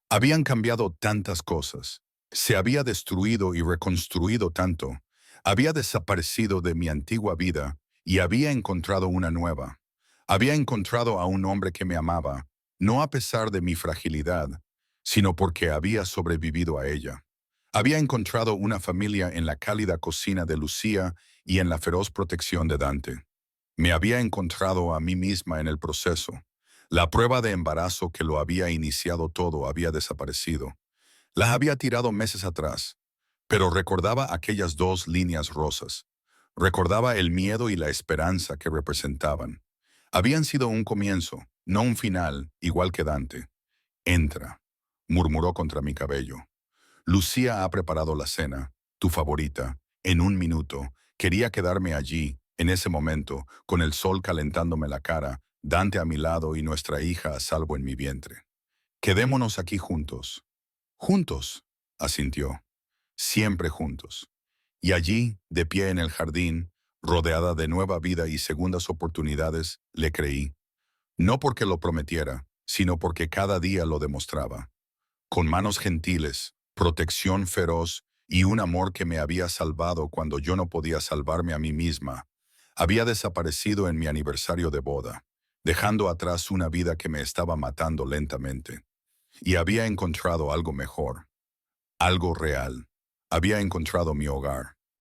Habían cambiado tantas cosas. Se había destruido y reconstruido tanto. Había desaparecido de mi antigua vida y había encontrado una nueva. Había encontrado a un hombre que me amaba, no a pesar de mi fragilidad, sino porque había sobrevivido a ella. Había encontrado una familia en la cálida cocina de Lucía y en la feroz protección de Dante. Me había encontrado a mí misma en el proceso. La prueba de embarazo que lo había iniciado todo había desaparecido. La había tirado meses atrás, pero recordaba aquellas 2 líneas rosas. Recordaba el miedo y la esperanza que representaban. Habían sido un comienzo, no un final, igual que Dante. Entra, murmuró contra mi cabello. Lucía ha preparado la cena, tu favorita. En un minuto, quería quedarme allí, en ese momento, con el sol calentándome la cara, Dante a mi lado y nuestra hija a salvo en mi vientre. Quedémonos aquí juntos. Juntos, asintió. Siempre juntos. Y allí, de pie en el jardín, rodeada de nueva vida y segundas oportunidades, le creí. No porque lo prometiera, sino porque cada día lo demostraba. Con manos gentiles, protección feroz y un amor que me había salvado cuando yo no podía salvarme a mí misma, había desaparecido en mi aniversario de boda, dejando atrás una vida que me estaba matando lentamente. Y había encontrado algo mejor, algo real. Había encontrado mi hogar.